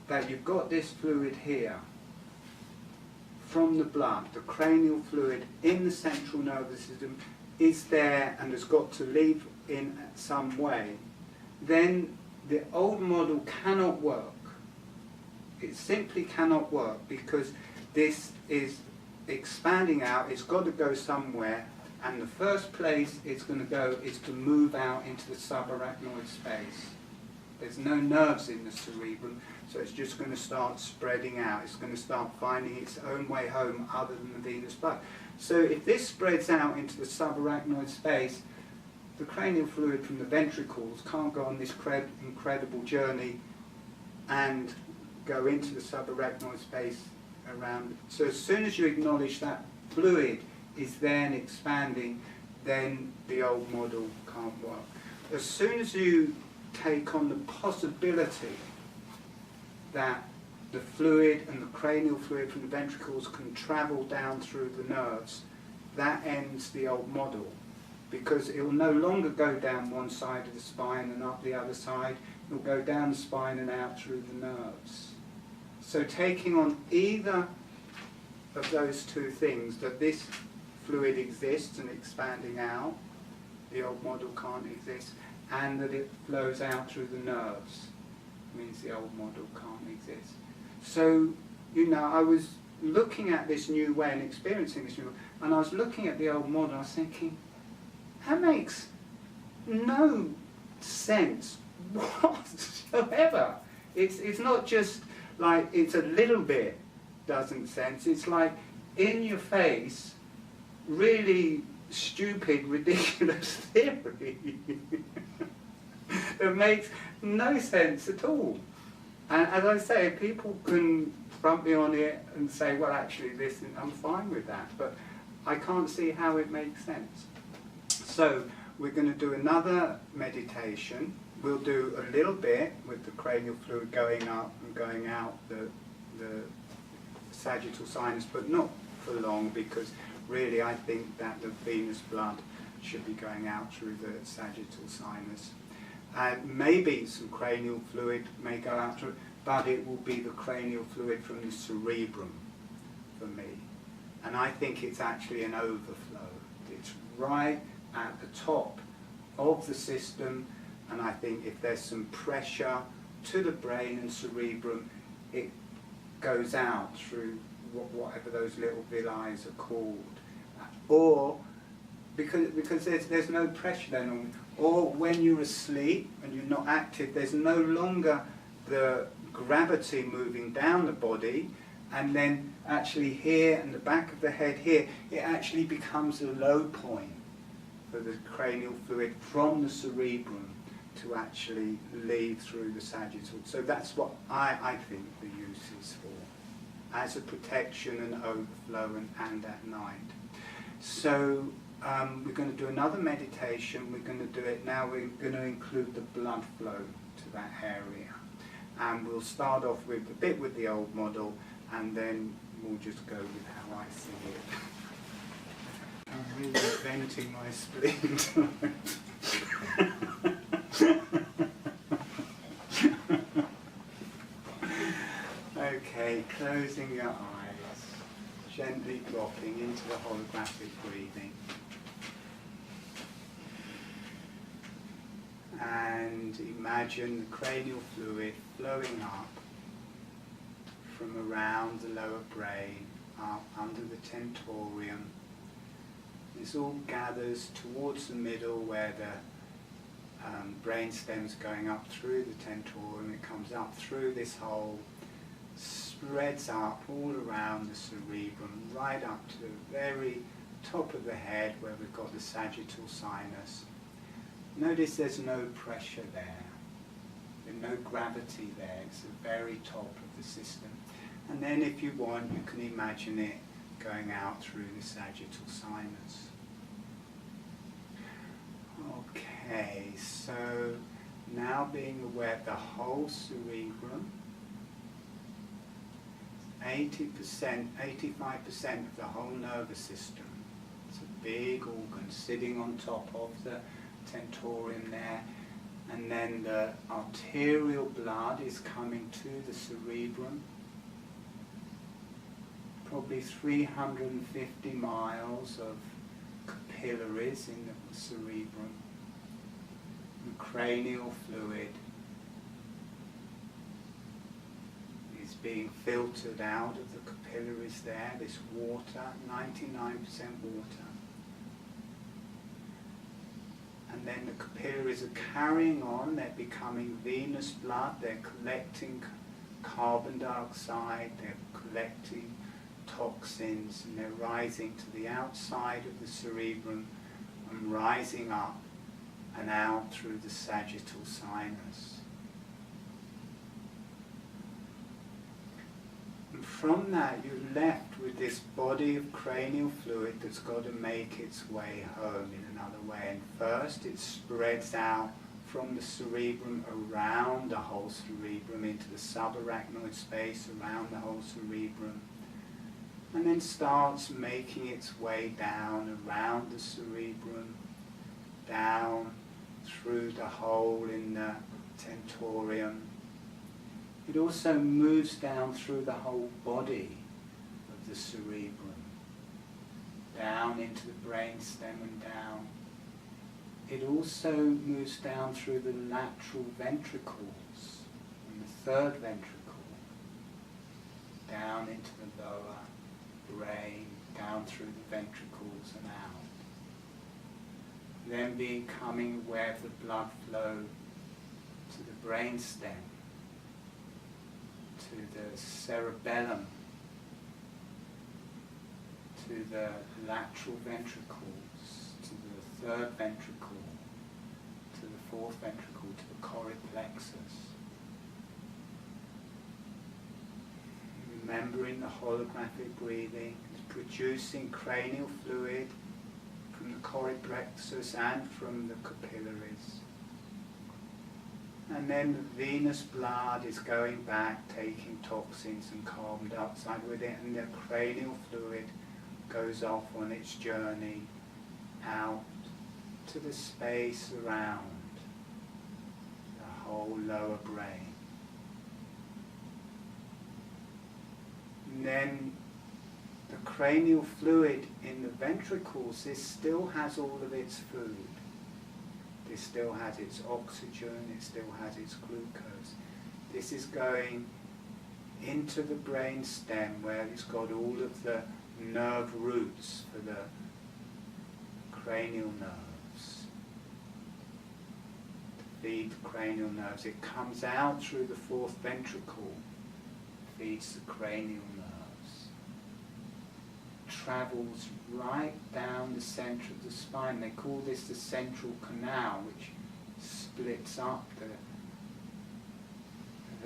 that you've got this fluid here from the blood, the cranial fluid in the central nervous system is there and has got to leave in some way, then the old model cannot work. It simply cannot work, because this is expanding out, it's got to go somewhere, and the first place it's going to go is to move out into the subarachnoid space. There's no nerves in the cerebrum, so it's just going to start spreading out. It's going to start finding its own way home other than the venous blood. So if this spreads out into the subarachnoid space, the cranial fluid from the ventricles can't go on this incredible journey and go into the subarachnoid space around. So as soon as you acknowledge that fluid is then expanding, then the old model can't work. As soon as you take on the possibility that the fluid and the cranial fluid from the ventricles can travel down through the nerves, that ends the old model, because it will no longer go down one side of the spine and up the other side. It will go down the spine and out through the nerves. So taking on either of those two things, that this fluid exists and expanding out, the old model can't exist, and that it flows out through the nerves, means the old model can't exist. So, you know, I was looking at this new way and experiencing this new way, and I was looking at the old model and I was thinking, that makes no sense whatsoever. It's not just like it's a little bit doesn't sense, it's like in your face, really stupid, ridiculous theory that makes no sense at all. And as I say, people can front me on it and say, well, actually, this, I'm fine with that, but I can't see how it makes sense. So we're going to do another meditation. We'll do a little bit with the cranial fluid going up and going out the sagittal sinus, but not for long, because really I think that the venous blood should be going out through the sagittal sinus. Maybe some cranial fluid may go out through, but it will be the cranial fluid from the cerebrum for me. And I think it's actually an overflow. It's right at the top of the system, and I think if there's some pressure to the brain and cerebrum, it goes out through whatever those little villi are called. Or because there's no pressure there normally. Or when you're asleep and you're not active, there's no longer the gravity moving down the body, and then actually here and the back of the head here, it actually becomes a low point for the cranial fluid from the cerebrum to actually lead through the sagittal. So that's what I think the use is for, as a protection and overflow and at night. So we're going to do another meditation. We're going to do it now. We're going to include the blood flow to that area. And we'll start off with a bit with the old model, and then we'll just go with how I see it. I'm really venting my spleen. Okay, closing your eyes, gently dropping into the holographic breathing. And imagine the cranial fluid flowing up from around the lower brain, up under the tentorium. This all gathers towards the middle where the brain stem's going up through the tentorium. It comes up through this hole, spreads up all around the cerebrum, right up to the very top of the head where we've got the sagittal sinus. Notice there's no pressure there, there's no gravity there, it's the very top of the system. And then if you want, you can imagine it going out through the sagittal sinus. Oh, Okay, so now being aware of the whole cerebrum, 80%, 85% of the whole nervous system. It's a big organ sitting on top of the tentorium there, and then the arterial blood is coming to the cerebrum, probably 350 miles of capillaries in the cerebrum, and cranial fluid is being filtered out of the capillaries there, this water, 99% water. And then the capillaries are carrying on, they're becoming venous blood, they're collecting carbon dioxide, they're collecting toxins, and they're rising to the outside of the cerebrum and rising up and out through the sagittal sinus. And from that you're left with this body of cranial fluid that's got to make its way home in another way. And first it spreads out from the cerebrum around the whole cerebrum into the subarachnoid space around the whole cerebrum, and then starts making its way down around the cerebrum, down through the hole in the tentorium. It also moves down through the whole body of the cerebrum, down into the brainstem and down. It also moves down through the lateral ventricles and the third ventricle, down into the lower brain, down through the ventricles and out. Then becoming aware of the blood flow to the brainstem, to the cerebellum, to the lateral ventricles, to the third ventricle, to the fourth ventricle, to the choroid plexus. Remembering the holographic breathing, producing cranial fluid from the choroid plexus and from the capillaries. And then the venous blood is going back, taking toxins and carbon dioxide with it, and the cranial fluid goes off on its journey out to the space around the whole lower brain. And then the cranial fluid in the ventricles, this still has all of its food. This still has its oxygen, it still has its glucose. This is going into the brain stem where it's got all of the nerve roots for the cranial nerves, to feed the cranial nerves. It comes out through the fourth ventricle, feeds the cranial nerves, travels right down the center of the spine. They call this the central canal, which splits up the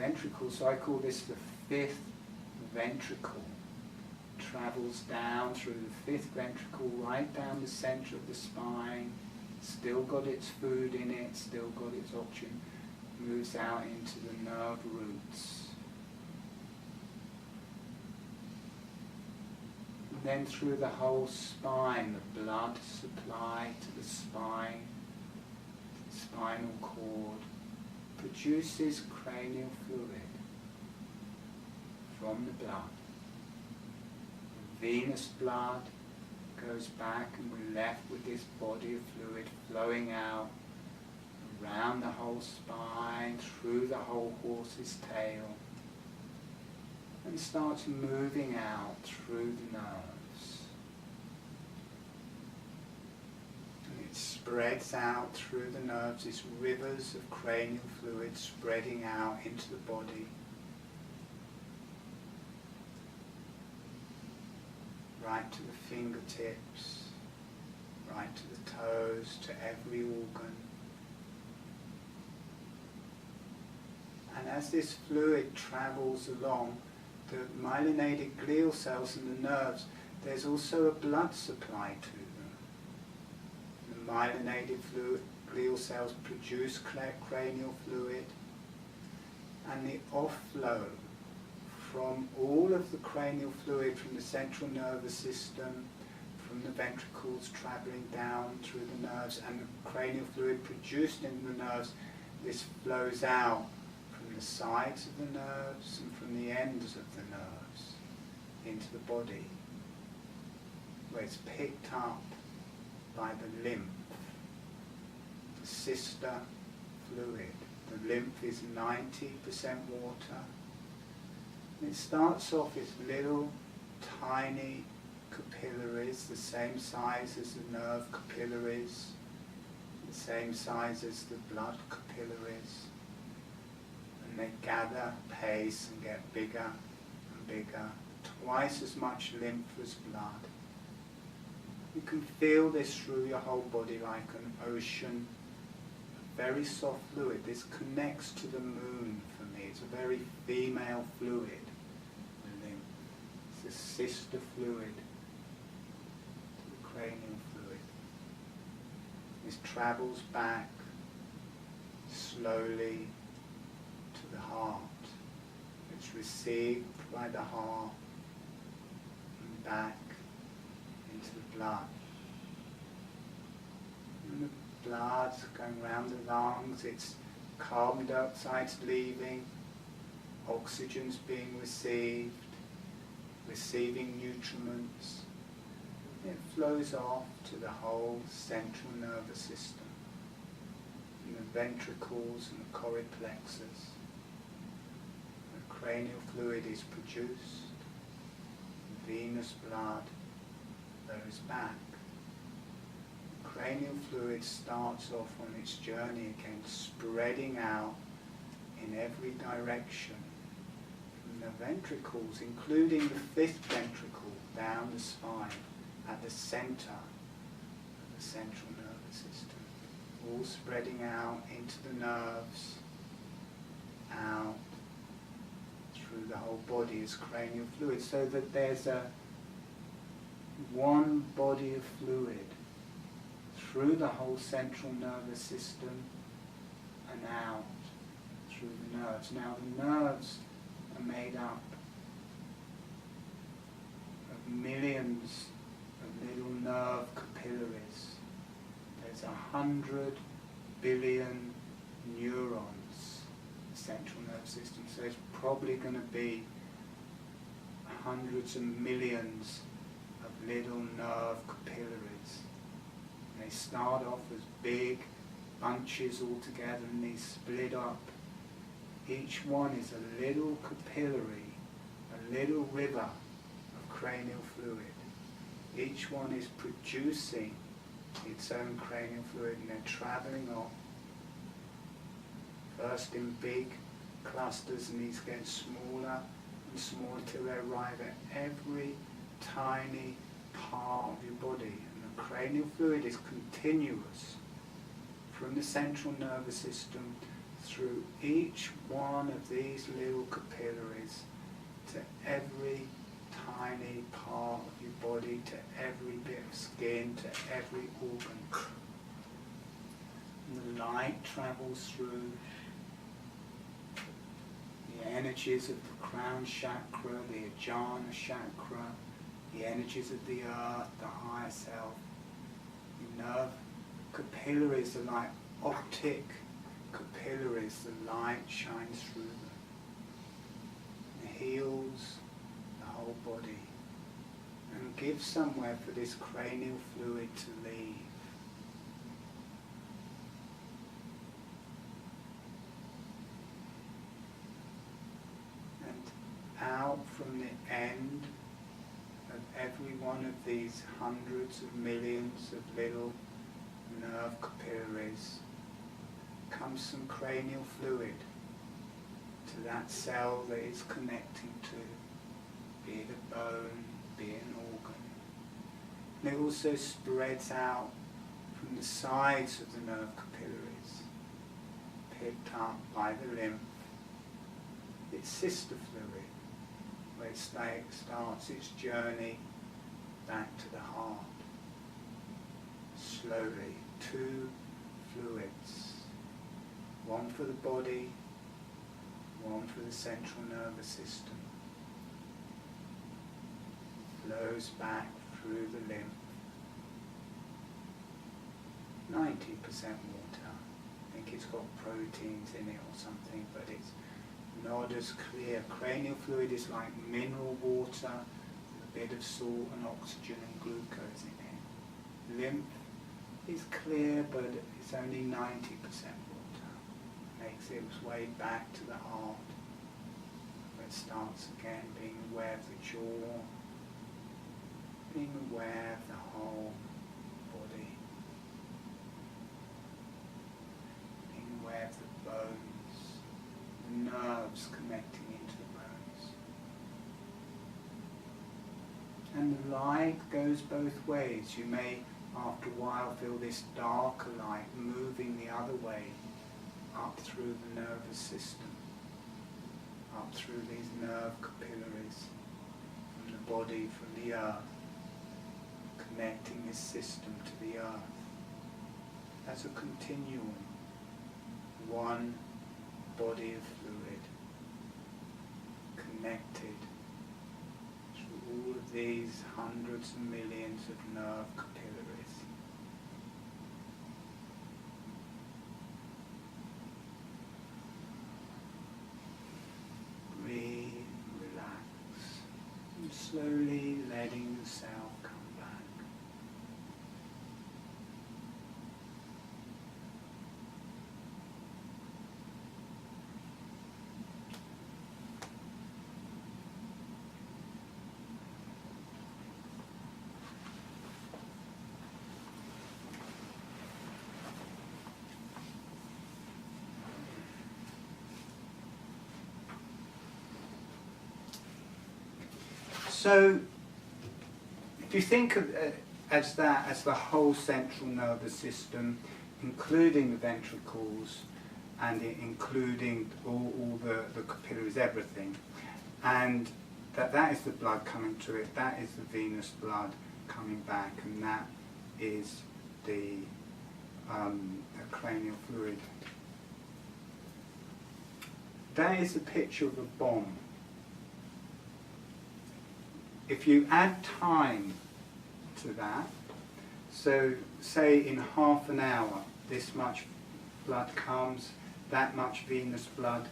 ventricle. So I call this the fifth ventricle. Travels down through the fifth ventricle, right down the center of the spine, still got its food in it, still got its oxygen, moves out into the nerve roots. Then through the whole spine, the blood supply to the spine, to the spinal cord, produces cranial fluid from the blood. The venous blood goes back, and we're left with this body of fluid flowing out around the whole spine, through the whole horse's tail, and starts moving out through the nerves. And it spreads out through the nerves, these rivers of cranial fluid spreading out into the body. Right to the fingertips, right to the toes, to every organ. And as this fluid travels along, the myelinated glial cells and the nerves, there's also a blood supply to them. The myelinated fluid glial cells produce cranial fluid, and the offload from all of the cranial fluid from the central nervous system, from the ventricles travelling down through the nerves, and the cranial fluid produced in the nerves, this flows out from the sides of the nerves and from the ends of the nerves into the body, where it's picked up by the lymph, the sister fluid. The lymph is 90% water. And it starts off as little tiny capillaries, the same size as the nerve capillaries, the same size as the blood capillaries. And they gather pace and get bigger and bigger, twice as much lymph as blood. You can feel this through your whole body like an ocean, a very soft fluid. This connects to the moon for me. It's a very female fluid, the lymph. It's a sister fluid to the cranial fluid. This travels back slowly to the heart. It's received by the heart and back into the blood. And the blood's going round the lungs, it's carbon dioxide's leaving, oxygen's being received, receiving nutriments. It flows off to the whole central nervous system, in the ventricles and the choroid plexus. The cranial fluid is produced, the venous blood goes back. The cranial fluid starts off on its journey again, spreading out in every direction from the ventricles, including the fifth ventricle down the spine at the center of the central nervous system, all spreading out into the nerves, out through the whole body as cranial fluid, so that there's one body of fluid through the whole central nervous system and out through the nerves. Now the nerves are made up of millions of little nerve capillaries. There's 100 billion neurons in the central nervous system, so it's probably going to be hundreds of millions of little nerve capillaries. And they start off as big bunches all together, and they split up. Each one is a little capillary, a little river of cranial fluid. Each one is producing its own cranial fluid, and they're travelling off, first in big clusters, and these get smaller and smaller till they arrive at every tiny part of your body. And the cranial fluid is continuous from the central nervous system through each one of these little capillaries to every tiny part of your body, to every bit of skin, to every organ. And the light travels through the energies of the crown chakra, the ajna chakra, the energies of the earth, the higher self. The nerve capillaries are like optic capillaries, the light shines through them. It heals the whole body and gives somewhere for this cranial fluid to leave. And out from the end of every one of these hundreds of millions of little nerve capillaries comes some cranial fluid to that cell that it's connecting to, be it a bone, be it an organ. And it also spreads out from the sides of the nerve capillaries, picked up by the lymph. It's sister fluid, where it starts its journey back to the heart. Slowly, two fluids. One for the body, one for the central nervous system. Flows back through the lymph. 90% water. I think it's got proteins in it or something, but it's not as clear. Cranial fluid is like mineral water, with a bit of salt and oxygen and glucose in it. Lymph is clear, but it's only 90% water. Makes its way back to the heart, where it starts again, being aware of the jaw, being aware of the whole body, being aware of the bones, the nerves connecting into the bones. And the light goes both ways. You may, after a while, feel this darker light moving the other way, up through the nervous system, up through these nerve capillaries, from the body, from the earth, connecting this system to the earth as a continuum, one body of fluid, connected through all of these hundreds and millions of nerve capillaries. Breathe, relax, and slowly letting yourself come back. So, if you think of as the whole central nervous system, including the ventricles, and including all the capillaries, everything, and that is the blood coming to it, that is the venous blood coming back, and that is the cranial fluid. That is a picture of a bomb. If you add time to that, so say in half an hour this much blood comes, that much venous blood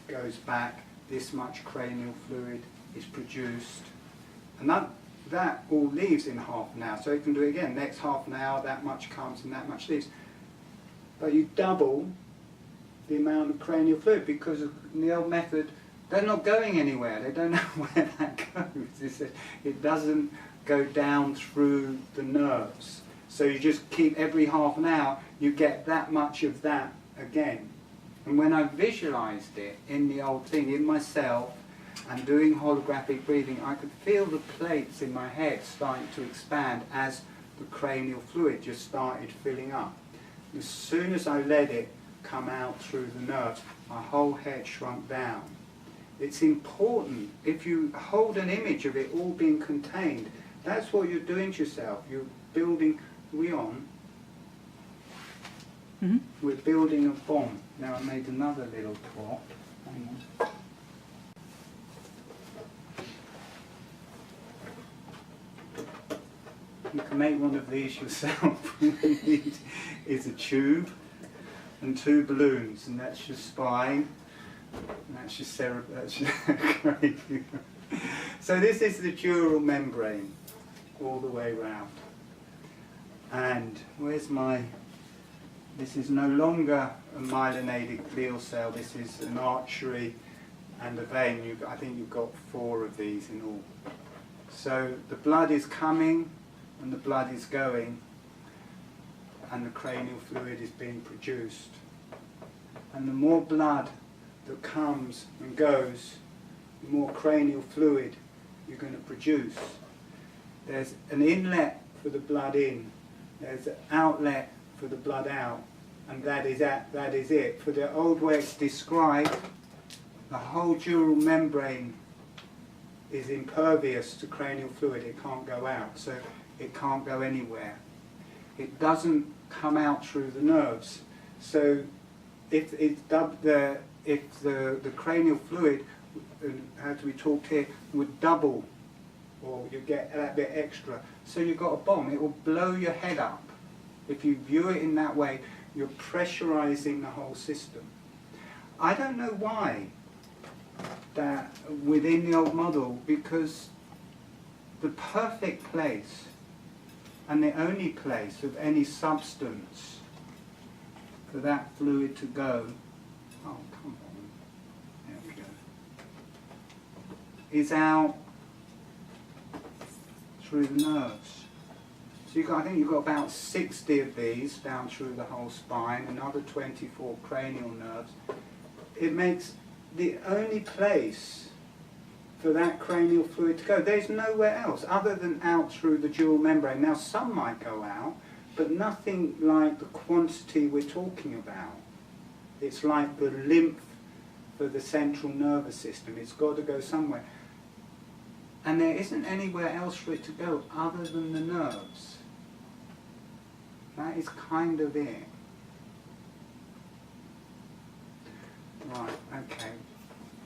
goes back, this much cranial fluid is produced, and that all leaves in half an hour. So you can do it again, next half an hour that much comes and that much leaves. But you double the amount of cranial fluid, because in the old method they're not going anywhere, they don't know where that goes. It doesn't go down through the nerves. So you just keep every half an hour, you get that much of that again. And when I visualized it in the old thing, in myself, and doing holographic breathing, I could feel the plates in my head starting to expand as the cranial fluid just started filling up. As soon as I let it come out through the nerves, my whole head shrunk down. It's important, if you hold an image of it all being contained, that's what you're doing to yourself. You're building, are we on? Mm-hmm. We're building a bomb. Now I made another little prop. Hang on. You can make one of these yourself. All you need is a tube and two balloons, and that's your spine. And that's your cranium. So this is the dural membrane all the way round. And where's my... This is no longer a myelinated glial cell, this is an artery and a vein. I think you've got 4 of these in all. So the blood is coming and the blood is going, and the cranial fluid is being produced. And the more blood that comes and goes, the more cranial fluid you're going to produce. There's an inlet for the blood in, there's an outlet for the blood out, and that is it. For the old way it's described, the whole dural membrane is impervious to cranial fluid, it can't go out, so it can't go anywhere. It doesn't come out through the nerves. So if the cranial fluid, as we talked here, would double, or you get that bit extra. So you've got a bomb. It will blow your head up. If you view it in that way, you're pressurizing the whole system. I don't know why that within the old model, because the perfect place and the only place of any substance for that fluid to go, oh come on, there we go, is out through the nerves. So I think you've got about 60 of these down through the whole spine, another 24 cranial nerves. It makes the only place for that cranial fluid to go. There's nowhere else other than out through the dual membrane. Now some might go out, but nothing like the quantity we're talking about. It's like the lymph for the central nervous system. It's got to go somewhere. And there isn't anywhere else for it to go other than the nerves. That is kind of it. Right, okay.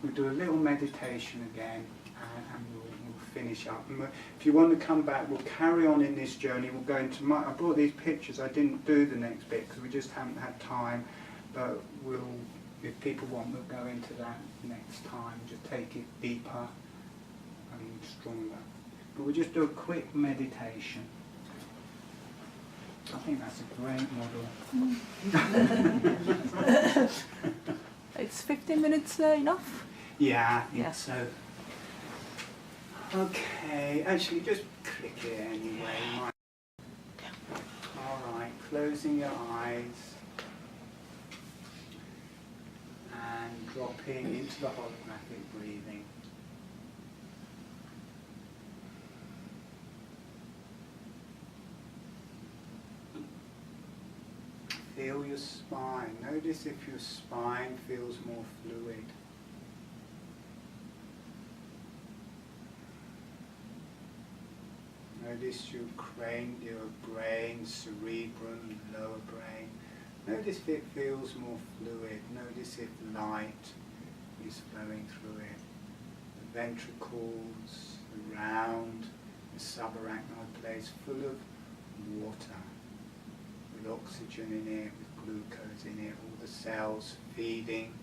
We'll do a little meditation again and we'll finish up. And if you want to come back, we'll carry on in this journey. We'll go into I brought these pictures. I didn't do the next bit because we just haven't had time. But we'll, if people want, we'll go into that next time. Just take it deeper and stronger. But we'll just do a quick meditation. I think that's a great model. It's 15 minutes enough? Yeah, I think so. Okay, actually just click it anyway. Alright, closing your eyes and dropping into the holographic breathing. Feel your spine. Notice if your spine feels more fluid. Notice your brain, cerebrum, lower brain. Notice if it feels more fluid. Notice if light is flowing through it. The ventricles around the subarachnoid place full of water, with oxygen in it, with glucose in it, all the cells feeding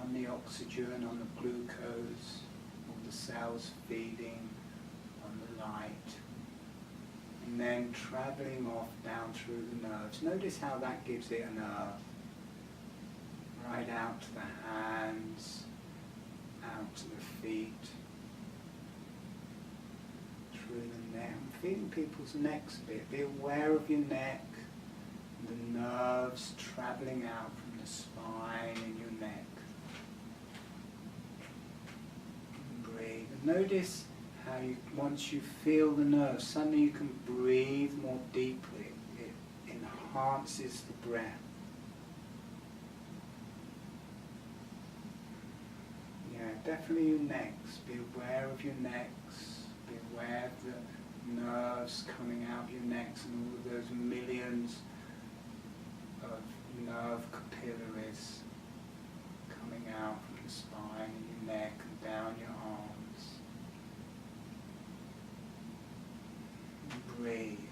on the oxygen, on the glucose, all the cells feeding on the light, and then travelling off down through the nerves. Notice how that gives it a nerve, right out to the hands, out to the feet, through the neck. I'm feeling people's necks a bit. Be aware of your neck, the nerves travelling out from the spine in your neck. And breathe. And notice how once you feel the nerves, suddenly you can breathe more deeply. It enhances the breath. Yeah, definitely your necks. Be aware of your necks. Be aware of the nerves coming out of your necks and all of those millions of nerve capillaries coming out from the spine and your neck and down your arms. And breathe.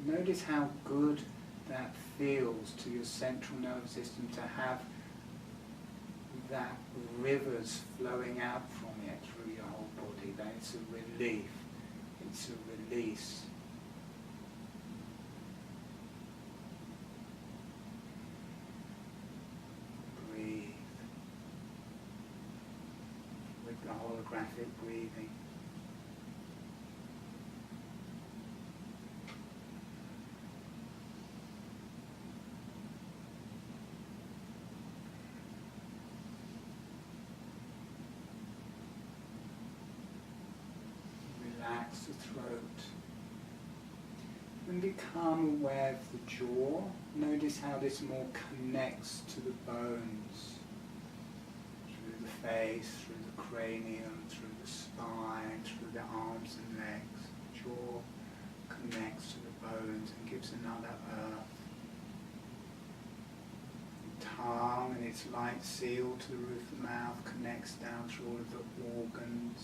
Notice how good that feels to your central nervous system to have that rivers flowing out from it through your whole body. That it's a relief. It's a release. With the holographic breathing. Relax the throat. And become aware of the jaw. Notice how this more connects to the bones. Through the face, through the cranium, through the spine, through the arms and legs. The jaw connects to the bones and gives another earth. Tongue and its light seal to the roof of the mouth connects down through all of the organs,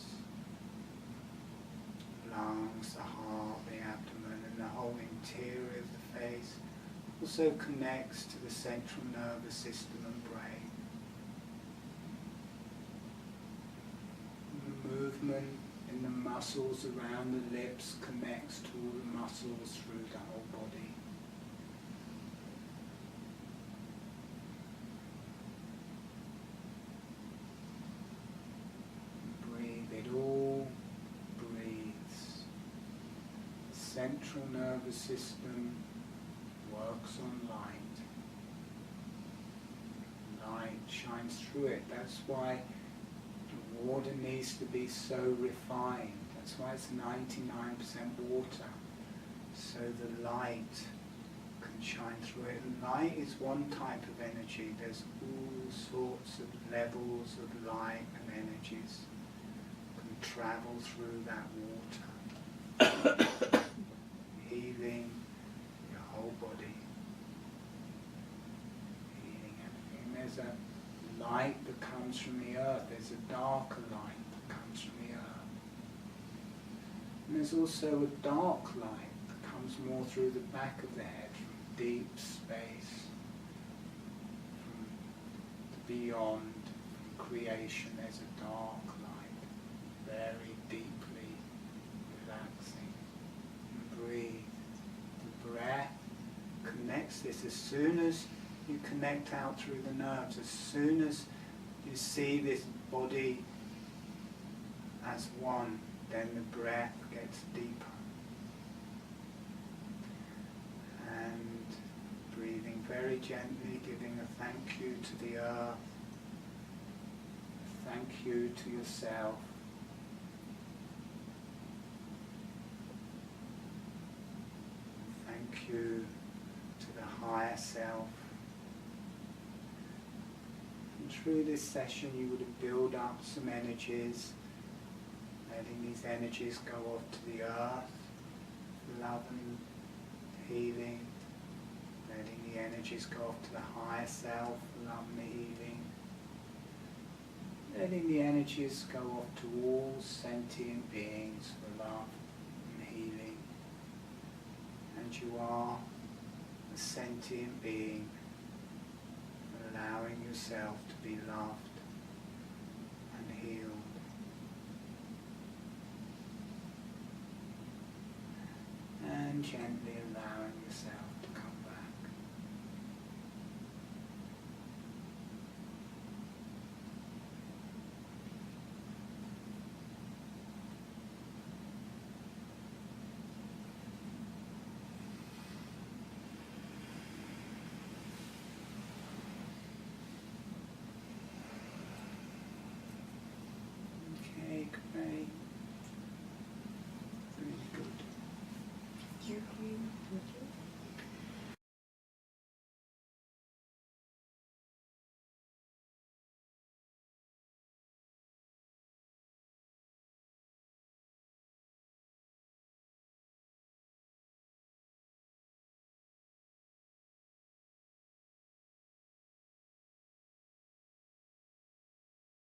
lungs, the heart, the abdomen, and the whole interior of the face. Also connects to the central nervous system and brain. And the movement in the muscles around the lips connects to all the muscles through the whole body. Breathe, it all breathes. The central nervous system works on light. Light shines through it. That's why the water needs to be so refined. That's why it's 99% water. So the light can shine through it. And light is one type of energy. There's all sorts of levels of light and energies can travel through that water. Healing your whole body. Healing everything. There's a light that comes from the earth. There's a darker light that comes from the earth. And there's also a dark light that comes more through the back of the head, from deep space, from the beyond, from creation. There's a dark light, very deeply relaxing. And breathe. The breath connects this. As soon as you connect out through the nerves, as soon as you see this body as one, then the breath gets deeper. And breathing very gently, giving a thank you to the earth, a thank you to yourself. Thank you to the higher self. And through this session you would have built up some energies, letting these energies go off to the earth, love and healing, letting the energies go off to the higher self, love and healing, letting the energies go off to all sentient beings for love and healing. And you are a sentient being, allowing yourself to be loved and healed. And gently